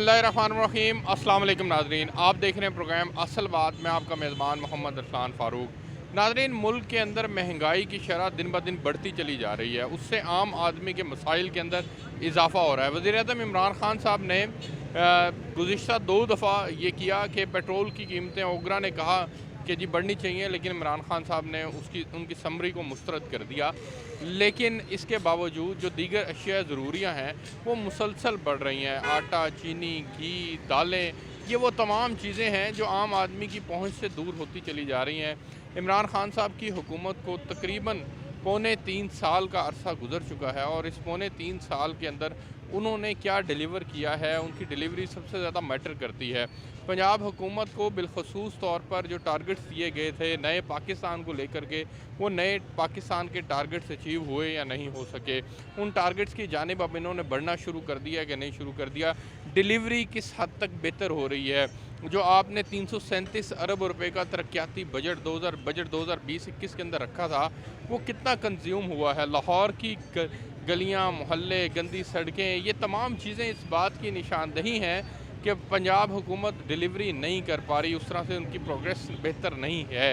बिस्मिल्लाहिर्रहमानिर्रहीम। अस्सलाम वालेकुम नाज़रीन, आप देख रहे हैं प्रोग्राम असल बात। मैं आपका मेज़बान मोहम्मद अरसान फ़ारूक। नाज़रीन, मुल्क के अंदर महंगाई की शरह दिन ब दिन बढ़ती चली जा रही है, उससे आम आदमी के मसाइल के अंदर इजाफ़ा हो रहा है। वज़ीर-ए-आज़म इमरान खान साहब ने गुज़िश्ता 2 दफ़ा ये किया कि पेट्रोल की कीमतें, ओगरा ने कहा कि जी बढ़नी चाहिए, लेकिन इमरान खान साहब ने उनकी समरी को मुस्तरद कर दिया। लेकिन इसके बावजूद जो दीगर अशिया ज़रूरियाँ हैं वो मुसलसल बढ़ रही हैं। आटा, चीनी, घी, दालें, ये वो तमाम चीज़ें हैं जो आम आदमी की पहुंच से दूर होती चली जा रही हैं। इमरान खान साहब की हुकूमत को तकरीबन पौने 3 साल का अरसा गुजर चुका है और इस पौने 3 साल के अंदर उन्होंने क्या डिलीवर किया है, उनकी डिलीवरी सबसे ज़्यादा मैटर करती है। पंजाब हुकूमत को बिलखसूस तौर पर जो टारगेट्स दिए गए थे नए पाकिस्तान को लेकर के, वो नए पाकिस्तान के टारगेट्स अचीव हुए या नहीं हो सके। उन टारगेट्स की जानिब अब इन्होंने बढ़ना शुरू कर दिया कि नहीं शुरू कर दिया। डिलीवरी किस हद तक बेहतर हो रही है। जो आपने 337 अरब रुपए का तरक्याती बजट 2020-21 के अंदर रखा था, वो कितना कंज्यूम हुआ है। लाहौर की गलियाँ, मोहल्ले, गंदी सड़कें, ये तमाम चीज़ें इस बात की निशानदही हैं कि पंजाब हुकूमत डिलीवरी नहीं कर पा रही, उस तरह से उनकी प्रोग्रेस बेहतर नहीं है।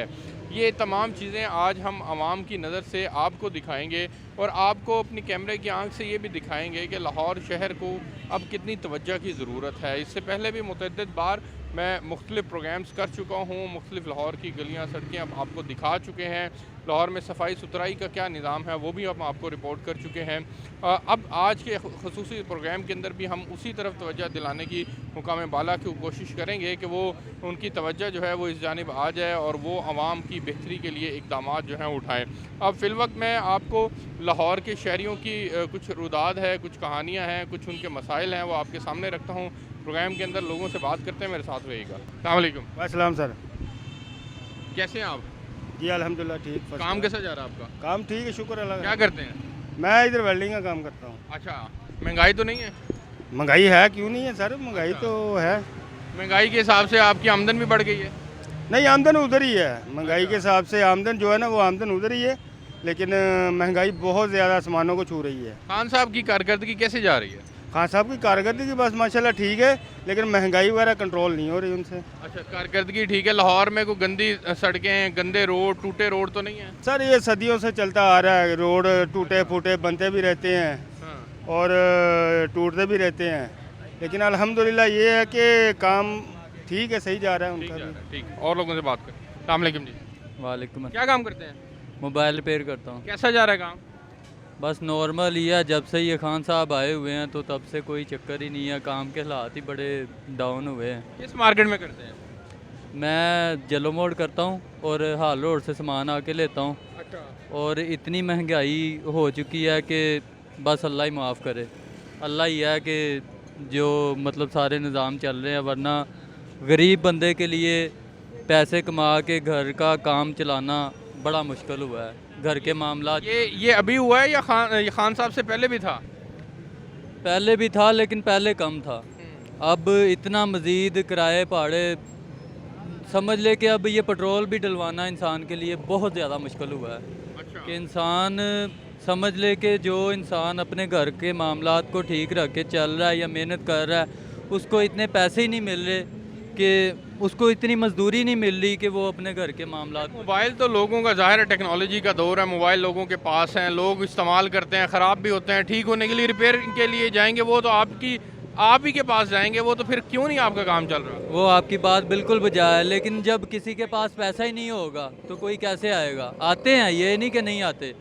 ये तमाम चीज़ें आज हम आवाम की नज़र से आपको दिखाएंगे और आपको अपनी कैमरे की आंख से ये भी दिखाएंगे कि लाहौर शहर को अब कितनी तवज्जो की ज़रूरत है। इससे पहले भी मुतअद्दिद बार मैं मुख्तलिफ़ प्रोग्राम्स कर चुका हूँ, मुख्तलिफ़ लाहौर की गलियाँ सड़कें अब आपको दिखा चुके हैं। लाहौर में सफाई सुथराई का क्या निज़ाम है वो भी हम आपको रिपोर्ट कर चुके हैं। अब आज के ख़ुसूसी प्रोग्राम के अंदर भी हम उसी तरफ तवज्जो दिलाने की मुकाम बाला की कोशिश करेंगे कि वो उनकी तवज्जो जो है वो इस जानिब आ जाए और वो आवाम की बेहतरी के लिए इक़दाम जो हैं उठाएँ। अब फ़िलवक्त मैं आपको लाहौर के शहरियों की कुछ रुदाद है, कुछ कहानियाँ हैं, कुछ उनके मसाइल हैं, वो आपके सामने रखता हूँ। प्रोग्राम के अंदर लोगों से बात करते हैं, मेरे साथ रहिएगा। अस्सलाम वालेकुम। वालेकुम सर। कैसे हैं आप? जी अल्हम्दुलिल्लाह ठीक। काम कैसा जा रहा है आपका? काम ठीक है, शुक्र अल्लाह क्या का। करते हैं? मैं इधर वेल्डिंग का काम करता हूँ। अच्छा, महंगाई तो नहीं है? महंगाई है, क्यों नहीं है सर, महंगाई अच्छा। तो है। महंगाई के हिसाब से आपकी आमदन भी बढ़ गई है? नहीं, आमदन उधर ही है। महंगाई अच्छा। के हिसाब से आमदन जो है ना, वो आमदन उधर ही है, लेकिन महंगाई बहुत ज़्यादा सामानों को छू रही है। खान साहब की कारकर्दगी कैसे जा रही है? खान साहब की कारकर्दगी बस माशाल्लाह ठीक है, लेकिन महंगाई वगैरह कंट्रोल नहीं हो रही उनसे। अच्छा, कारकर्दगी ठीक है। लाहौर में कोई गंदी सड़कें, गंदे रोड, टूटे रोड तो नहीं है? सर ये सदियों से चलता आ रहा है, रोड टूटे फूटे बनते भी रहते हैं हाँ। और टूटते भी रहते हैं, लेकिन अल्हम्दुलिल्लाह ये है कि काम ठीक है, सही जा रहा है ठीक उनका जा भी। रहा है, ठीक है। और लोगों से बात करें। अस्सलाम वालेकुम जी। वालेकुम। क्या काम करते हैं? मोबाइल रिपेयर करता हूँ। कैसा जा रहा है काम? बस नॉर्मल ही है, जब से ये खान साहब आए हुए हैं तो तब से कोई चक्कर ही नहीं है, काम के हालात ही बड़े डाउन हुए हैं। किस मार्केट में करते हैं? मैं जलो मोड़ करता हूँ और हाल रोड से सामान आके लेता हूँ, अच्छा। और इतनी महंगाई हो चुकी है कि बस अल्लाह ही माफ़ करे। अल्लाह ही है कि जो मतलब सारे निज़ाम चल रहे हैं, वरना गरीब बंदे के लिए पैसे कमा के घर का काम चलाना बड़ा मुश्किल हुआ है। घर के मामला ये अभी हुआ है या खान साहब से पहले भी था? पहले भी था, लेकिन पहले कम था। अब इतना मज़ीद किराए भाड़े, समझ ले कि अब ये पेट्रोल भी डलवाना इंसान के लिए बहुत ज़्यादा मुश्किल हुआ है। अच्छा। कि इंसान समझ ले कि जो इंसान अपने घर के मामलात को ठीक रख के चल रहा है या मेहनत कर रहा है, उसको इतने पैसे ही नहीं मिल रहे, कि उसको इतनी मजदूरी नहीं मिल रही कि वो अपने घर के मामलात। मोबाइल तो लोगों का, ज़ाहिर है टेक्नोलॉजी का दौर है, मोबाइल लोगों के पास हैं, लोग इस्तेमाल करते हैं, ख़राब भी होते हैं। ठीक होने के लिए रिपेयर के लिए जाएंगे वो तो आप ही के पास जाएंगे, वो तो फिर क्यों नहीं आपका काम चल रहा? वो आपकी बात बिल्कुल बजा है, लेकिन जब किसी के पास पैसा ही नहीं होगा तो कोई कैसे आएगा? आते हैं, ये नहीं कि नहीं आते,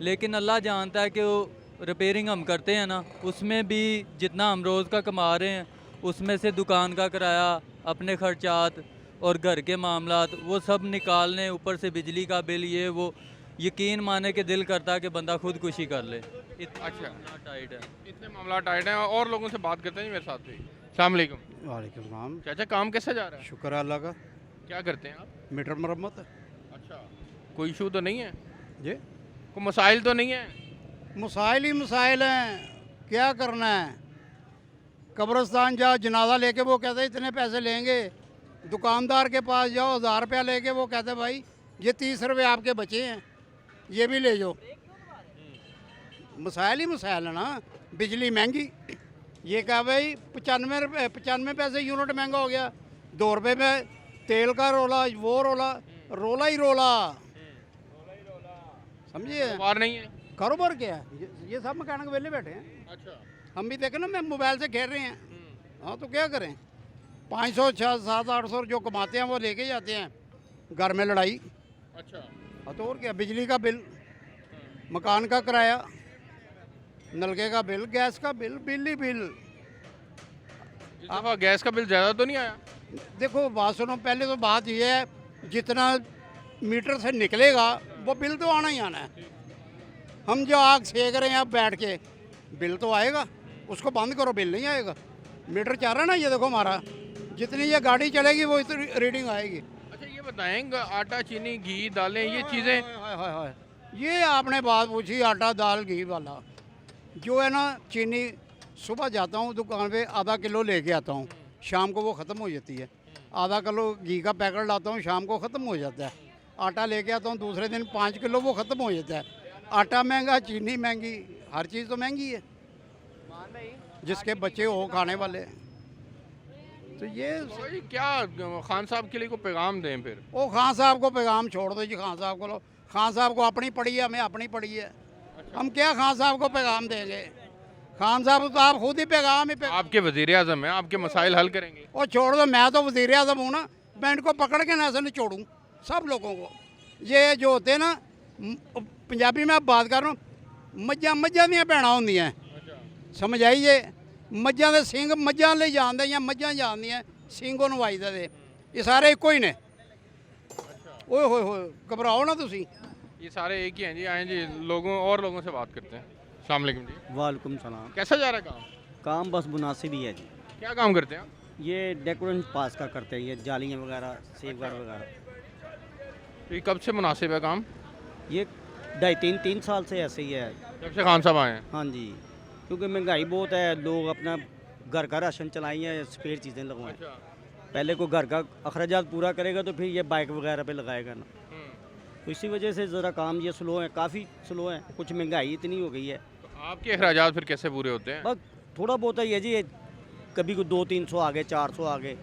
लेकिन अल्लाह जानता है कि वो रिपेयरिंग हम करते हैं ना, उसमें भी जितना हम रोज़ का कमा रहे हैं, उसमें से दुकान का किराया, अपने खर्चात और घर के मामलात, वो सब निकालने, ऊपर से बिजली का बिल, ये वो, यकीन माने के दिल करता है कि बंदा खुदकुशी कर ले। अच्छा, टाइट है। इतने मामला टाइट हैं। और लोगों से बात करते हैं जी, मेरे साथ भी। अस्सलाम वालेकुम। वालेकुम सलाम। चाचा, काम कैसा जा रहा है? शुक्र है अल्लाह का। क्या करते हैं आप? मीटर मरम्मत। अच्छा, कोई इशू तो नहीं है? जी, कोई मसाइल तो नहीं है? मसाइल ही मसाइल हैं, क्या करना है। कब्रिस्तान जाओ, जनाजा लेके वो कहते हैं इतने पैसे लेंगे। दुकानदार के पास जाओ, 1000 रुपया लेके वो कहते हैं भाई ये 30 रुपये आपके बचे हैं, ये भी ले जाओ। मसाइल ही मसाइल है ना। बिजली महंगी, ये क्या भाई 95 पैसे यूनिट महंगा हो गया, 2 रुपये में तेल का रोला, वो रोला, रोला ही रोला, समझिए। कारोबार नहीं है। कारोबार क्या है, ये सब मकैनिक वेले बैठे हैं। अच्छा। हम भी देखें ना, मैं मोबाइल से खेल रहे हैं। हाँ तो क्या करें, 500 600 700 जो कमाते हैं वो लेके जाते हैं, घर में लड़ाई। अच्छा। हाँ तो और क्या, बिजली का बिल, मकान का किराया, नलके का बिल, गैस का बिल, बिल ही बिल। इस दफा गैस का बिल ज़्यादा तो नहीं आया? देखो बात सुनो, पहले तो बात ये है, जितना मीटर से निकलेगा वो बिल तो आना ही आना है। हम जो आग सेक रहे हैं अब बैठ के, बिल तो आएगा, उसको बंद करो बिल नहीं आएगा। मीटर चल रहा है ना, ये देखो हमारा, जितनी ये गाड़ी चलेगी वो इतनी रीडिंग आएगी। अच्छा ये बताएं, आटा चीनी घी दालें ये चीज़ें, हाय हाय हाय, ये आपने बात पूछी आटा दाल घी वाला। जो है ना, चीनी सुबह जाता हूँ दुकान पे, आधा किलो लेके आता हूँ, शाम को वो ख़त्म हो जाती है। आधा किलो घी का पैकेट लाता हूँ, शाम को ख़त्म हो जाता है। आटा लेके आता हूँ दूसरे दिन 5 किलो, वो ख़त्म हो जाता है। आटा महंगा, चीनी महंगी, हर चीज़ तो महंगी है, जिसके बच्चे हो खाने वाले। तो ये तो ये क्या खान साहब के लिए को पैगाम दें फिर? ओ खान साहब को पैगाम छोड़ दो जी, खान साहब को लो, खान साहब को अपनी पड़ी है, हमें अपनी पड़ी है। हम क्या खान साहब को पैगाम देंगे, खान साहब तो आप खुद ही पैगाम ही आपके वज़ीर आज़म हैं, आपके मसाइल हल करेंगे। और छोड़ दो, मैं तो वज़ीर आज़म हूँ ना, मैं इनको पकड़ के ना ऐसे नहीं छोड़ूँ सब लोगों को। ये जो होते हैं ना, पंजाबी में आप बात कर रहा हूँ, मज्झां दियां भैणां होंदियां, समझ आई जे, मज्झां दे सिंग मज्झां ले जांदे या मज्झां जांदियां सिंगों नवाई दे, ये सारे इको ही ने। ओए होए होए, घबराओ ना तुसी। ये सारे एक ही हैं जी। आए जी, लोगों से बात करते हैं। अस्सलाम वालेकुम जी। वालेकुम सलाम। कैसा जा रहा है काम? काम बस मुनासिब ही है जी। क्या काम करते हैं आप? ये डेकोरेशन पास का करते हैं, ये जालियाँ वगैरह, सेफ गार्ड वगैरह। ये कब से मुनासिब है काम? ये 2.5-3 साल से ऐसे ही है। जब से खान साहब आए हैं। हाँ जी, क्योंकि महंगाई बहुत है, लोग अपना घर का राशन चलाएँ, स्पेयर चीज़ें लगवाएं। अच्छा। पहले को घर का अखराजात पूरा करेगा तो फिर ये बाइक वगैरह पे लगाएगा ना, तो इसी वजह से ज़रा काम ये स्लो है, काफ़ी स्लो है। कुछ महंगाई इतनी हो गई है। तो आपके अखराजात फिर कैसे पूरे होते हैं? बस थोड़ा बहुत है ये जी, कभी को 200-300 आ गए, 400 आ गए,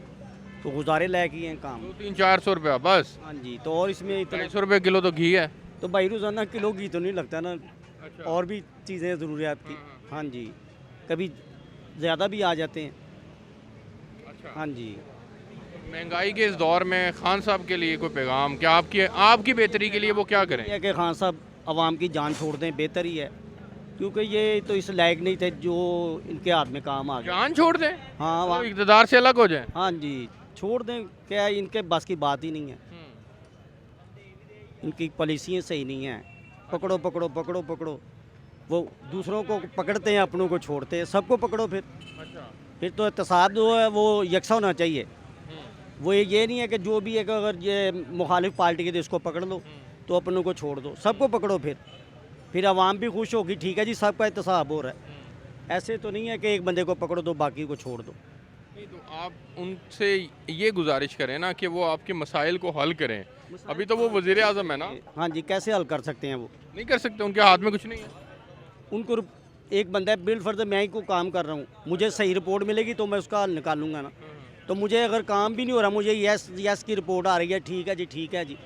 तो गुजारे लायक ही हैं काम। 200-400 रुपया बस? हाँ जी, तो और इसमें इतना 250 रुपये किलो तो घी है। तो भाई रोज़ाना किलो घी तो नहीं लगता ना, अच्छा। और भी चीज़ें ज़रूरियात की। हाँ जी, कभी ज़्यादा भी आ जाते हैं। अच्छा। हाँ जी, महंगाई के इस दौर में खान साहब के लिए कोई पैगाम क्या, आपकी बेहतरी के लिए वो क्या करें? ये है कि खान साहब आवाम की जान छोड़ दें, बेहतर ही है, क्योंकि ये तो इस लायक नहीं थे जो इनके हाथ में काम आ गया। जान छोड़ दें? हाँ तो इक़्तिदार से अलग हो जाए? हाँ जी, छोड़ दें, क्या है, इनके बस की बात ही नहीं है। इनकी पॉलिसियाँ सही नहीं हैं, पकड़ो पकड़ो पकड़ो पकड़ो, वो दूसरों को पकड़ते हैं, अपनों को छोड़ते हैं, सबको पकड़ो फिर। अच्छा। फिर तो इत्तेसाद जो है वो यकसा होना चाहिए। वो ये नहीं है कि जो भी है कि अगर ये मुखालिफ पार्टी के तो इसको पकड़ लो, तो अपनों को छोड़ दो, सबको पकड़ो फिर आवाम भी खुश होगी, ठीक है जी, सबका एहतसाब हो रहा है। ऐसे तो नहीं है कि एक बंदे को पकड़ो तो बाकी को छोड़ दो। नहीं तो आप उनसे ये गुजारिश करें ना कि वो आपके मसाइल को हल करें। अभी तो वो वज़ीर आज़म है ना। हाँ जी, कैसे हल कर सकते हैं वो? नहीं कर सकते, उनके हाथ में कुछ नहीं है। उनको एक बंदा बिल फर्ज मैं ही को काम कर रहा हूँ, मुझे सही रिपोर्ट मिलेगी तो मैं उसका हल निकालूंगा ना। तो मुझे अगर काम भी नहीं हो रहा, मुझे यस की रिपोर्ट आ रही है, ठीक है जी ठीक है जी,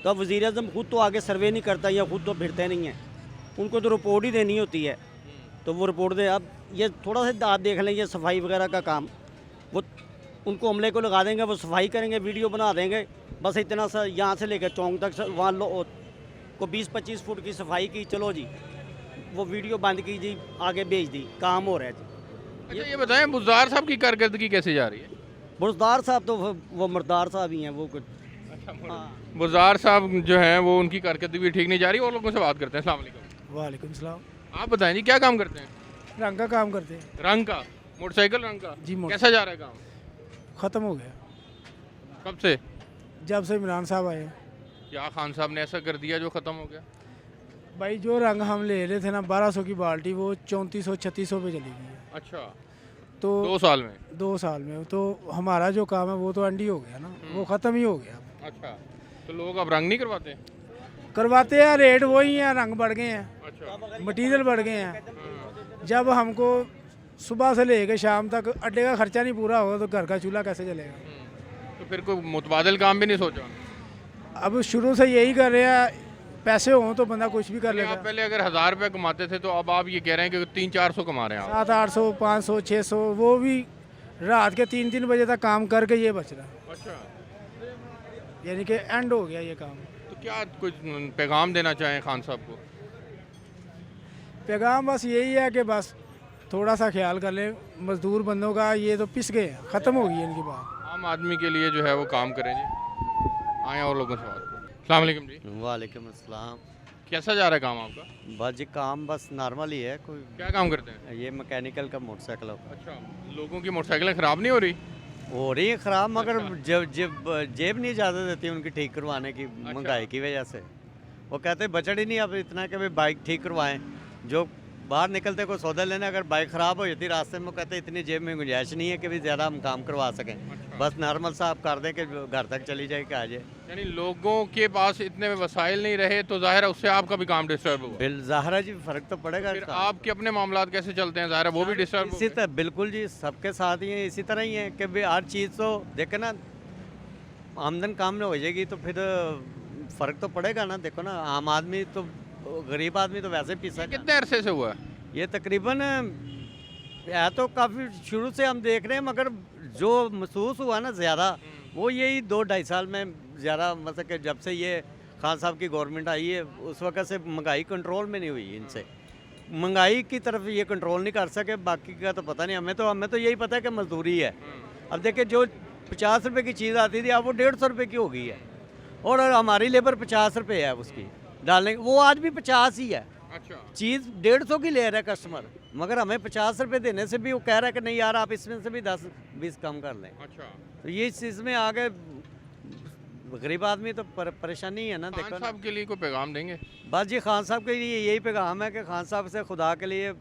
तो अब वज़ीर आज़म खुद तो आगे सर्वे नहीं करता या खुद तो फिरते नहीं हैं, उनको तो रिपोर्ट ही देनी होती है, तो वो रिपोर्ट दे। अब ये थोड़ा सा आप देख लें, ये सफाई वगैरह का काम, वो उनको अमले को लगा देंगे, वो सफाई करेंगे, वीडियो बना देंगे, बस इतना सा यहाँ से लेकर चौंक तक वहाँ को 20-25 फुट की सफाई की, चलो जी वो वीडियो बंद की जी, आगे भेज दी, काम हो रहा है जी। अच्छा ये बताएं, बुज़दार साहब की कारकर्दगी कैसे जा रही है? बुज़दार साहब तो वो मर्दार साहब ही हैं, वो कुछ। हाँ, बुज़दार साहब जो हैं वो उनकी कारकर्दगी ठीक नहीं जा रही। और लोगों से बात करते हैं। अस्सलाम वालेकुम। वालेकुम सलाम। आप बताएं जी, क्या काम करते हैं? रंग का काम करते हैं रंग का? मोटरसाइकिल रंग का? जी, कैसा जा रहा है काम? ख़त्म हो गया कब से? जब से इमरान साहब आए हैं। क्या खान साहब ने ऐसा कर दिया जो ख़त्म हो गया? भाई जो रंग हम ले रहे थे ना 1200 की बाल्टी, वो 3400-3600 पे चली गई है। अच्छा, तो 2 साल में? 2 साल में तो हमारा जो काम है वो तो एंड ही हो गया ना, वो ख़त्म ही हो गया। अच्छा, तो लोग अब रंग नहीं करवाते? करवाते हैं, रेट वही हैं, रंग बढ़ गए हैं, अच्छा। मटीरियल बढ़ गए हैं। जब हमको सुबह से लेकर शाम तक अड्डे का खर्चा नहीं पूरा होगा तो घर का चूल्हा कैसे चलेगा। तो फिर कोई मुतबादल काम भी नहीं सोचा? अब शुरू से यही कर रहे हैं, पैसे हों तो बंदा कुछ भी कर आप लेगा। पहले अगर 1000 रुपये कमाते थे तो अब आप ये कह रहे हैं कि 300-400 कमा रहे हैं आप। 700, 800, 500, 600, वो भी रात के 3-3 बजे तक काम करके ये बच रहा है। अच्छा, यानी कि एंड हो गया ये काम। तो क्या कुछ पैगाम देना चाहें खान साहब को? पैगाम बस यही है कि बस थोड़ा सा ख्याल कर लें मजदूर बंदों का, ये तो पिस गए, ख़त्म हो गई इनकी बात। आम आदमी के लिए जो है वो काम करें जी। आए और लोगों से बात करें। अस्सलाम वालेकुम जी, वालेकुम अस्सलाम। कैसा जा रहा है काम आपका? बस जी काम बस नॉर्मल ही है, कोई क्या काम करते हैं? ये मैकेनिकल का मोटरसाइकिल अच्छा, लोगों की मोटरसाइकिलें ख़राब नहीं हो रही? हो रही है ख़राब, मगर जेब नहीं इजाज़त देती उनकी ठीक करवाने की, महंगाई की वजह से। वो कहते हैं बजट ही नहीं अब इतना कि भाई बाइक ठीक करवाएं। जो बाहर निकलते कोई सौदा लेने, अगर बाइक ख़राब हो जाती रास्ते में, वो कहते हैं इतनी जेब में गुंजाइश नहीं है कि भी ज़्यादा हम काम करवा सकें। बस नॉर्मल सा आप कर दें कि घर तक चली जाए कि आ जाए। यानी लोगों के पास इतने वसाइल नहीं रहे तो जाहिर है उससे आपका भी काम डिस्टर्ब हुआ। बिल ज़ाहिर जी फ़र्क तो पड़ेगा। फिर आपके अपने मामलात कैसे चलते हैं? जाहिर है वो भी डिस्टर्ब इसी तरह बिल्कुल जी, सबके साथ ही है, इसी तरह ही है कि भाई हर चीज़ तो देखे ना, आमदन काम में हो जाएगी तो फिर फ़र्क तो पड़ेगा ना। देखो ना, आम आदमी तो, गरीब आदमी तो वैसे पीसा। कितने अरसे से हुआ है? ये तकरीबन है तो काफ़ी शुरू से हम देख रहे हैं, मगर जो महसूस हुआ ना ज़्यादा, वो यही 2-2.5 साल में ज़्यादा, मतलब कि जब से ये खान साहब की गवर्नमेंट आई है उस वक्त से महंगाई कंट्रोल में नहीं हुई इनसे। महंगाई की तरफ ये कंट्रोल नहीं कर सके, बाकी का तो पता नहीं। हमें तो यही पता है कि मजदूरी है। अब देखिए, जो 50 रुपये की चीज़ आती थी अब वो 150 रुपये की हो गई है, और हमारी लेबर 50 रुपये है उसकी डालने, वो आज भी 50 ही है। अच्छा, चीज़ 150 की ले रहा है कस्टमर, मगर हमें 50 रुपये देने से भी वो कह रहा है कि नहीं यार आप इसमें से भी 10-20 कम कर लें। अच्छा, तो ये इस चीज़ में आगे गरीब आदमी तो परेशानी है ना। खान देखो ना, साहब के लिए कोई पैगाम देंगे? बस जी खान साहब के लिए यही पैगाम है कि खान साहब से खुदा के लिए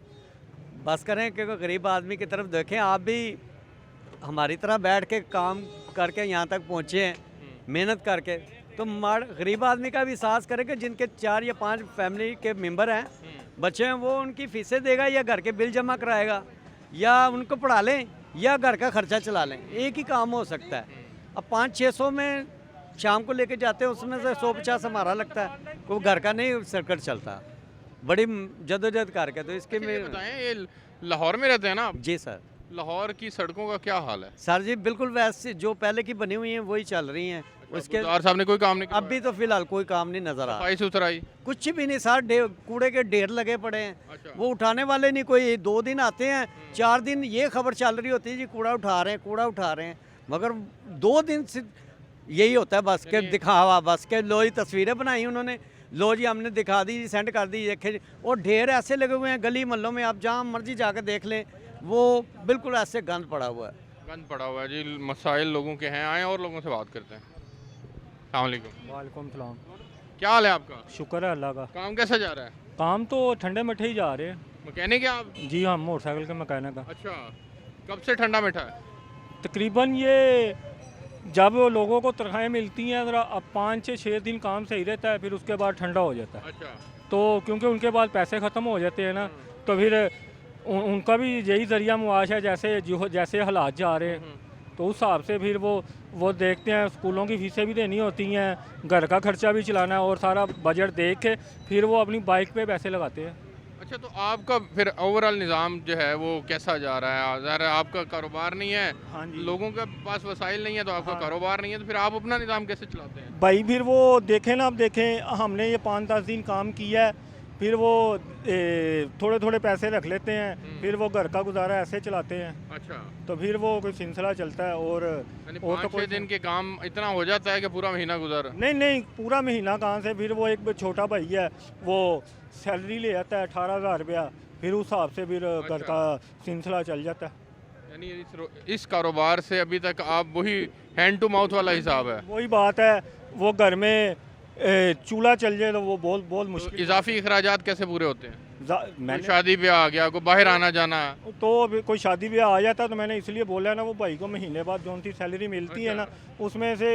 बस करें, क्योंकि गरीब आदमी की तरफ देखें। आप भी हमारी तरह बैठ के काम करके यहाँ तक पहुँचे हैं, मेहनत करके, तो गरीब आदमी का भी एहसास करें कि जिनके 4 या 5 फैमिली के मेंबर हैं, बच्चे हैं, वो उनकी फीसें देगा या घर के बिल जमा कराएगा या उनको पढ़ा लें या घर का खर्चा चला लें। एक ही काम हो सकता है। अब 500-600 में शाम को लेके जाते हैं, उसमें से 150 हमारा लगता है, वो घर का नहीं सर्कट चलता। बड़ी जदोजहद करके। तो इसके ये में बताएं, ये लाहौर में रहते हैं ना आप? जी सर। लाहौर की सड़कों का क्या हाल है? सर जी बिल्कुल वैसे जो पहले की बनी हुई हैं वही चल रही हैं। उसके गुलजार साहब ने कोई काम नहीं अभी तो फिलहाल कोई काम नहीं नजर आ रहा, सफाई सुथराई? कुछ भी नहीं सर। कूड़े के ढेर लगे पड़े हैं, अच्छा, वो उठाने वाले नहीं। कोई 2 दिन आते हैं, 4 दिन ये खबर चल रही होती है जी कूड़ा उठा रहे हैं, कूड़ा उठा रहे हैं, मगर 2 दिन से यही होता है बस के दिखावा, बस के लो जी तस्वीरें बनाई उन्होंने, लो जी हमने दिखा दी जी, सेंड कर दी, देखे जी। और ढेर ऐसे लगे हुए हैं गली मोहल्लों में, आप जहाँ मर्जी जाकर देख लें, वो बिल्कुल ऐसे गंद पड़ा हुआ है। गंद पड़ा हुआ है जी। मसाइल लोगों के हैं। आए और लोगों से बात करते हैं। अस्सलाम वालेकुम। वालेकुम सलाम। क्या हाल है आपका? शुक्र है अल्लाह का। काम कैसा जा रहा है? काम तो ठंडे मठे ही जा रहे हैं। मैकेनिक है आप? जी हाँ, मोटरसाइकिल के मैकेनिक का। अच्छा, कब से ठंडा मीठा है? तकरीबन ये जब लोगों को तनख्वाहें मिलती हैं ज़रा, अब 5-6 दिन काम सही रहता है, फिर उसके बाद ठंडा हो जाता है। अच्छा, तो क्योंकि उनके बाद पैसे ख़त्म हो जाते हैं ना, तो फिर उनका भी यही ज़रिया मुआश है। जैसे हालात जा रहे हैं तो उस हिसाब से फिर वो देखते हैं। स्कूलों की फ़ीसें भी देनी होती हैं, घर का खर्चा भी चलाना है, और सारा बजट देख के फिर वो अपनी बाइक पे पैसे लगाते हैं। अच्छा, तो आपका फिर ओवरऑल निज़ाम जो है वो कैसा जा रहा है? ज़ाहिर है आपका कारोबार नहीं है, हाँ जी। लोगों के पास वसाइल नहीं है, तो आपका कारोबार नहीं है, तो फिर आप अपना निज़ाम कैसे चलाते हैं? भाई फिर वो देखें ना, अब देखें हमने ये 5-10 दिन काम किया है, फिर वो थोड़े थोड़े पैसे रख लेते हैं, फिर वो घर का गुजारा ऐसे चलाते हैं। अच्छा, तो फिर वो कोई सिलसिला चलता है। और यानी और तो 5-6 दिन के काम इतना हो जाता है कि पूरा महीना गुजर? नहीं, पूरा महीना कहाँ से। फिर वो एक छोटा भाई है, वो सैलरी ले आता है 18,000 रुपया, फिर उस हिसाब से फिर घर का सिलसिला चल जाता है। यानी इस कारोबार से अभी तक आप वही हैंड टू माउथ वाला हिसाब है? वही बात है, वो घर में चूल्हा चल जाए तो वो बहुत मुश्किल। इजाफी अखराजात कैसे पूरे होते हैं? कोई मैंने शादी ब्याह आ गया, कोई बाहर आना जाना? तो अभी कोई शादी ब्याह आ जाता तो मैंने इसलिए बोला ना, वो भाई को महीने बाद जो सी सैलरी मिलती है ना, उसमें से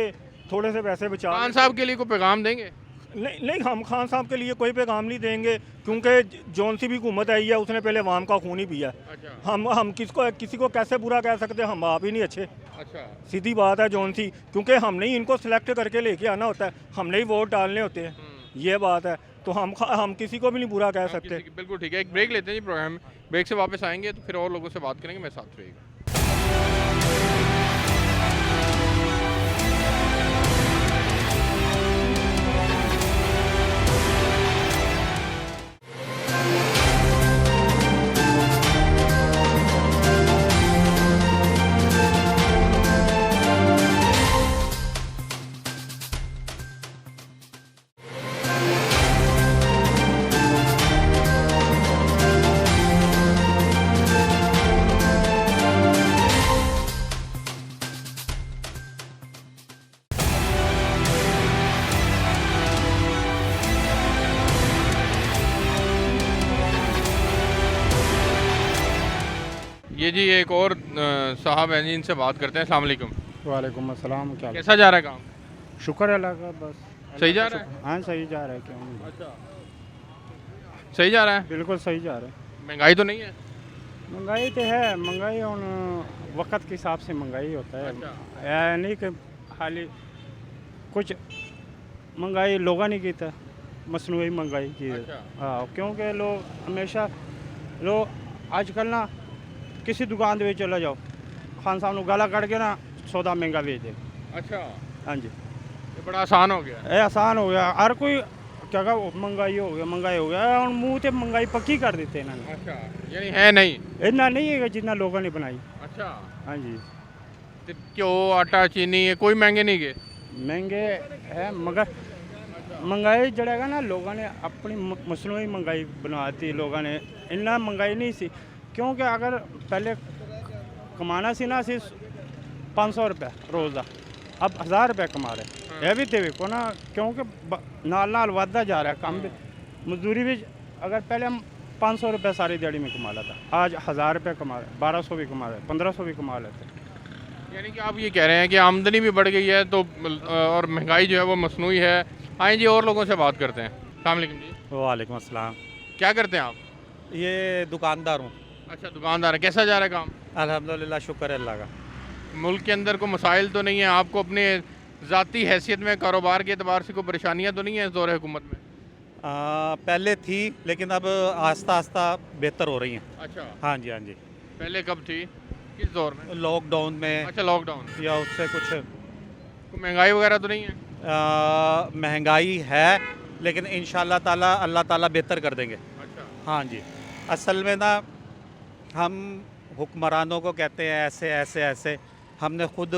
थोड़े से पैसे बचा। खान साहब के लिए कोई पैगाम देंगे? नहीं, हम खान साहब के लिए कोई पैगाम नहीं देंगे, क्योंकि जौन सी भी हुकूमत आई है उसने पहले अवाम का खून ही पिया। अच्छा हम किसी को कैसे बुरा कह सकते हैं? हम आप ही नहीं अच्छे, अच्छा सीधी बात है जौन सी, क्योंकि हमने ही इनको सिलेक्ट करके लेके आना होता है, हमने ही वोट डालने होते हैं, ये बात है। तो हम किसी को भी नहीं बुरा कह सकते। बिल्कुल ठीक है, एक ब्रेक लेते हैं जी प्रोग्राम में, ब्रेक से वापस आएंगे तो फिर और लोगों से बात करेंगे, मेरे साथ रहिएगा। ये जी एक और साहब हैं जी, इनसे बात करते हैं। अस्सलाम वालेकुम। वालेकुम अस्सलाम। क्या कैसा जा रहा है काम? शुक्र है अल्लाह का, बस सही जा रहा है? हाँ सही जा रहा है, क्यों नहीं? अच्छा, सही जा रहा है? बिल्कुल सही जा रहा है। महंगाई तो नहीं है? महंगाई तो है, महंगाई उन वक्त के हिसाब से महंगाई होता है। अच्छा। ऐ नहीं कि खाली कुछ महंगाई लोगों ने की था, मसनूई महंगाई की है। अच्छा। हाँ, क्योंकि लोग हमेशा लोग आजकल ना किसी दुकान पे चला जाओ, खान साहब ने गाला कट के ना सौदा महंगा बेच दे। अच्छा, हाँ जी, ये बड़ा आसान हो गया। ये आसान हो गया। हर कोई क्या कहा महंगाई हो गया, महंगाई हो गया, और मुँह से महंगाई पक्की कर देते हैं इन्होंने। अच्छा, यानी है नहीं? इतना नहीं है जितना लोगों ने बनाई। अच्छा, हाँ जी, तो घ्यो आटा चीनी ये कोई महंगे नहीं गए? महंगे है, मगर महंगाई जड़ेगा ना, लोगों ने अपनी मसनूई महंगाई बनवाती। लोगों ने इतना महंगाई नहीं सी, क्योंकि अगर पहले कमाना सी ना सी 500 रुपये रोज़ का, अब 1000 रुपये कमा रहे। ये भी देखो ना, क्योंकि नाल नाल वादा जा रहा है काम भी, मजदूरी भी। अगर पहले हम 500 रुपये सारी दिहाड़ी में कमा लेता, आज 1000 रुपये कमा रहे, 1200 भी कमा रहे, 1500 भी कमा लेते। यानी कि आप ये कह रहे हैं कि आमदनी भी बढ़ गई है तो और महंगाई जो है वो मसनूई है। आइए जी और लोगों से बात करते हैं। अस्सलाम वालेकुम जी। वालेकुम अस्सलाम। क्या करते हैं आप? ये दुकानदार हूँ। अच्छा, दुकानदार है। कैसा जा रहा है काम? अल्हम्दुलिल्लाह, शुक्र है अल्लाह का। मुल्क के अंदर कोई मसाइल तो नहीं है? आपको अपने ज़ाती हैसियत में कारोबार के अतबार से कोई परेशानियाँ तो नहीं है इस दौर हुकूमत में? पहले थी, लेकिन अब आस्ता आस्ता बेहतर हो रही हैं। अच्छा, हाँ जी, हाँ जी। पहले कब थी, किस दौर में? लॉकडाउन में अच्छा, लॉकडाउन या उससे कुछ कोई महंगाई वगैरह तो नहीं है? महंगाई है, लेकिन इंशाअल्लाह ताला अल्लाह ताला बेहतर कर देंगे। अच्छा, हाँ जी। असल में ना हम हुक्मरानों को कहते हैं ऐसे ऐसे ऐसे, हमने ख़ुद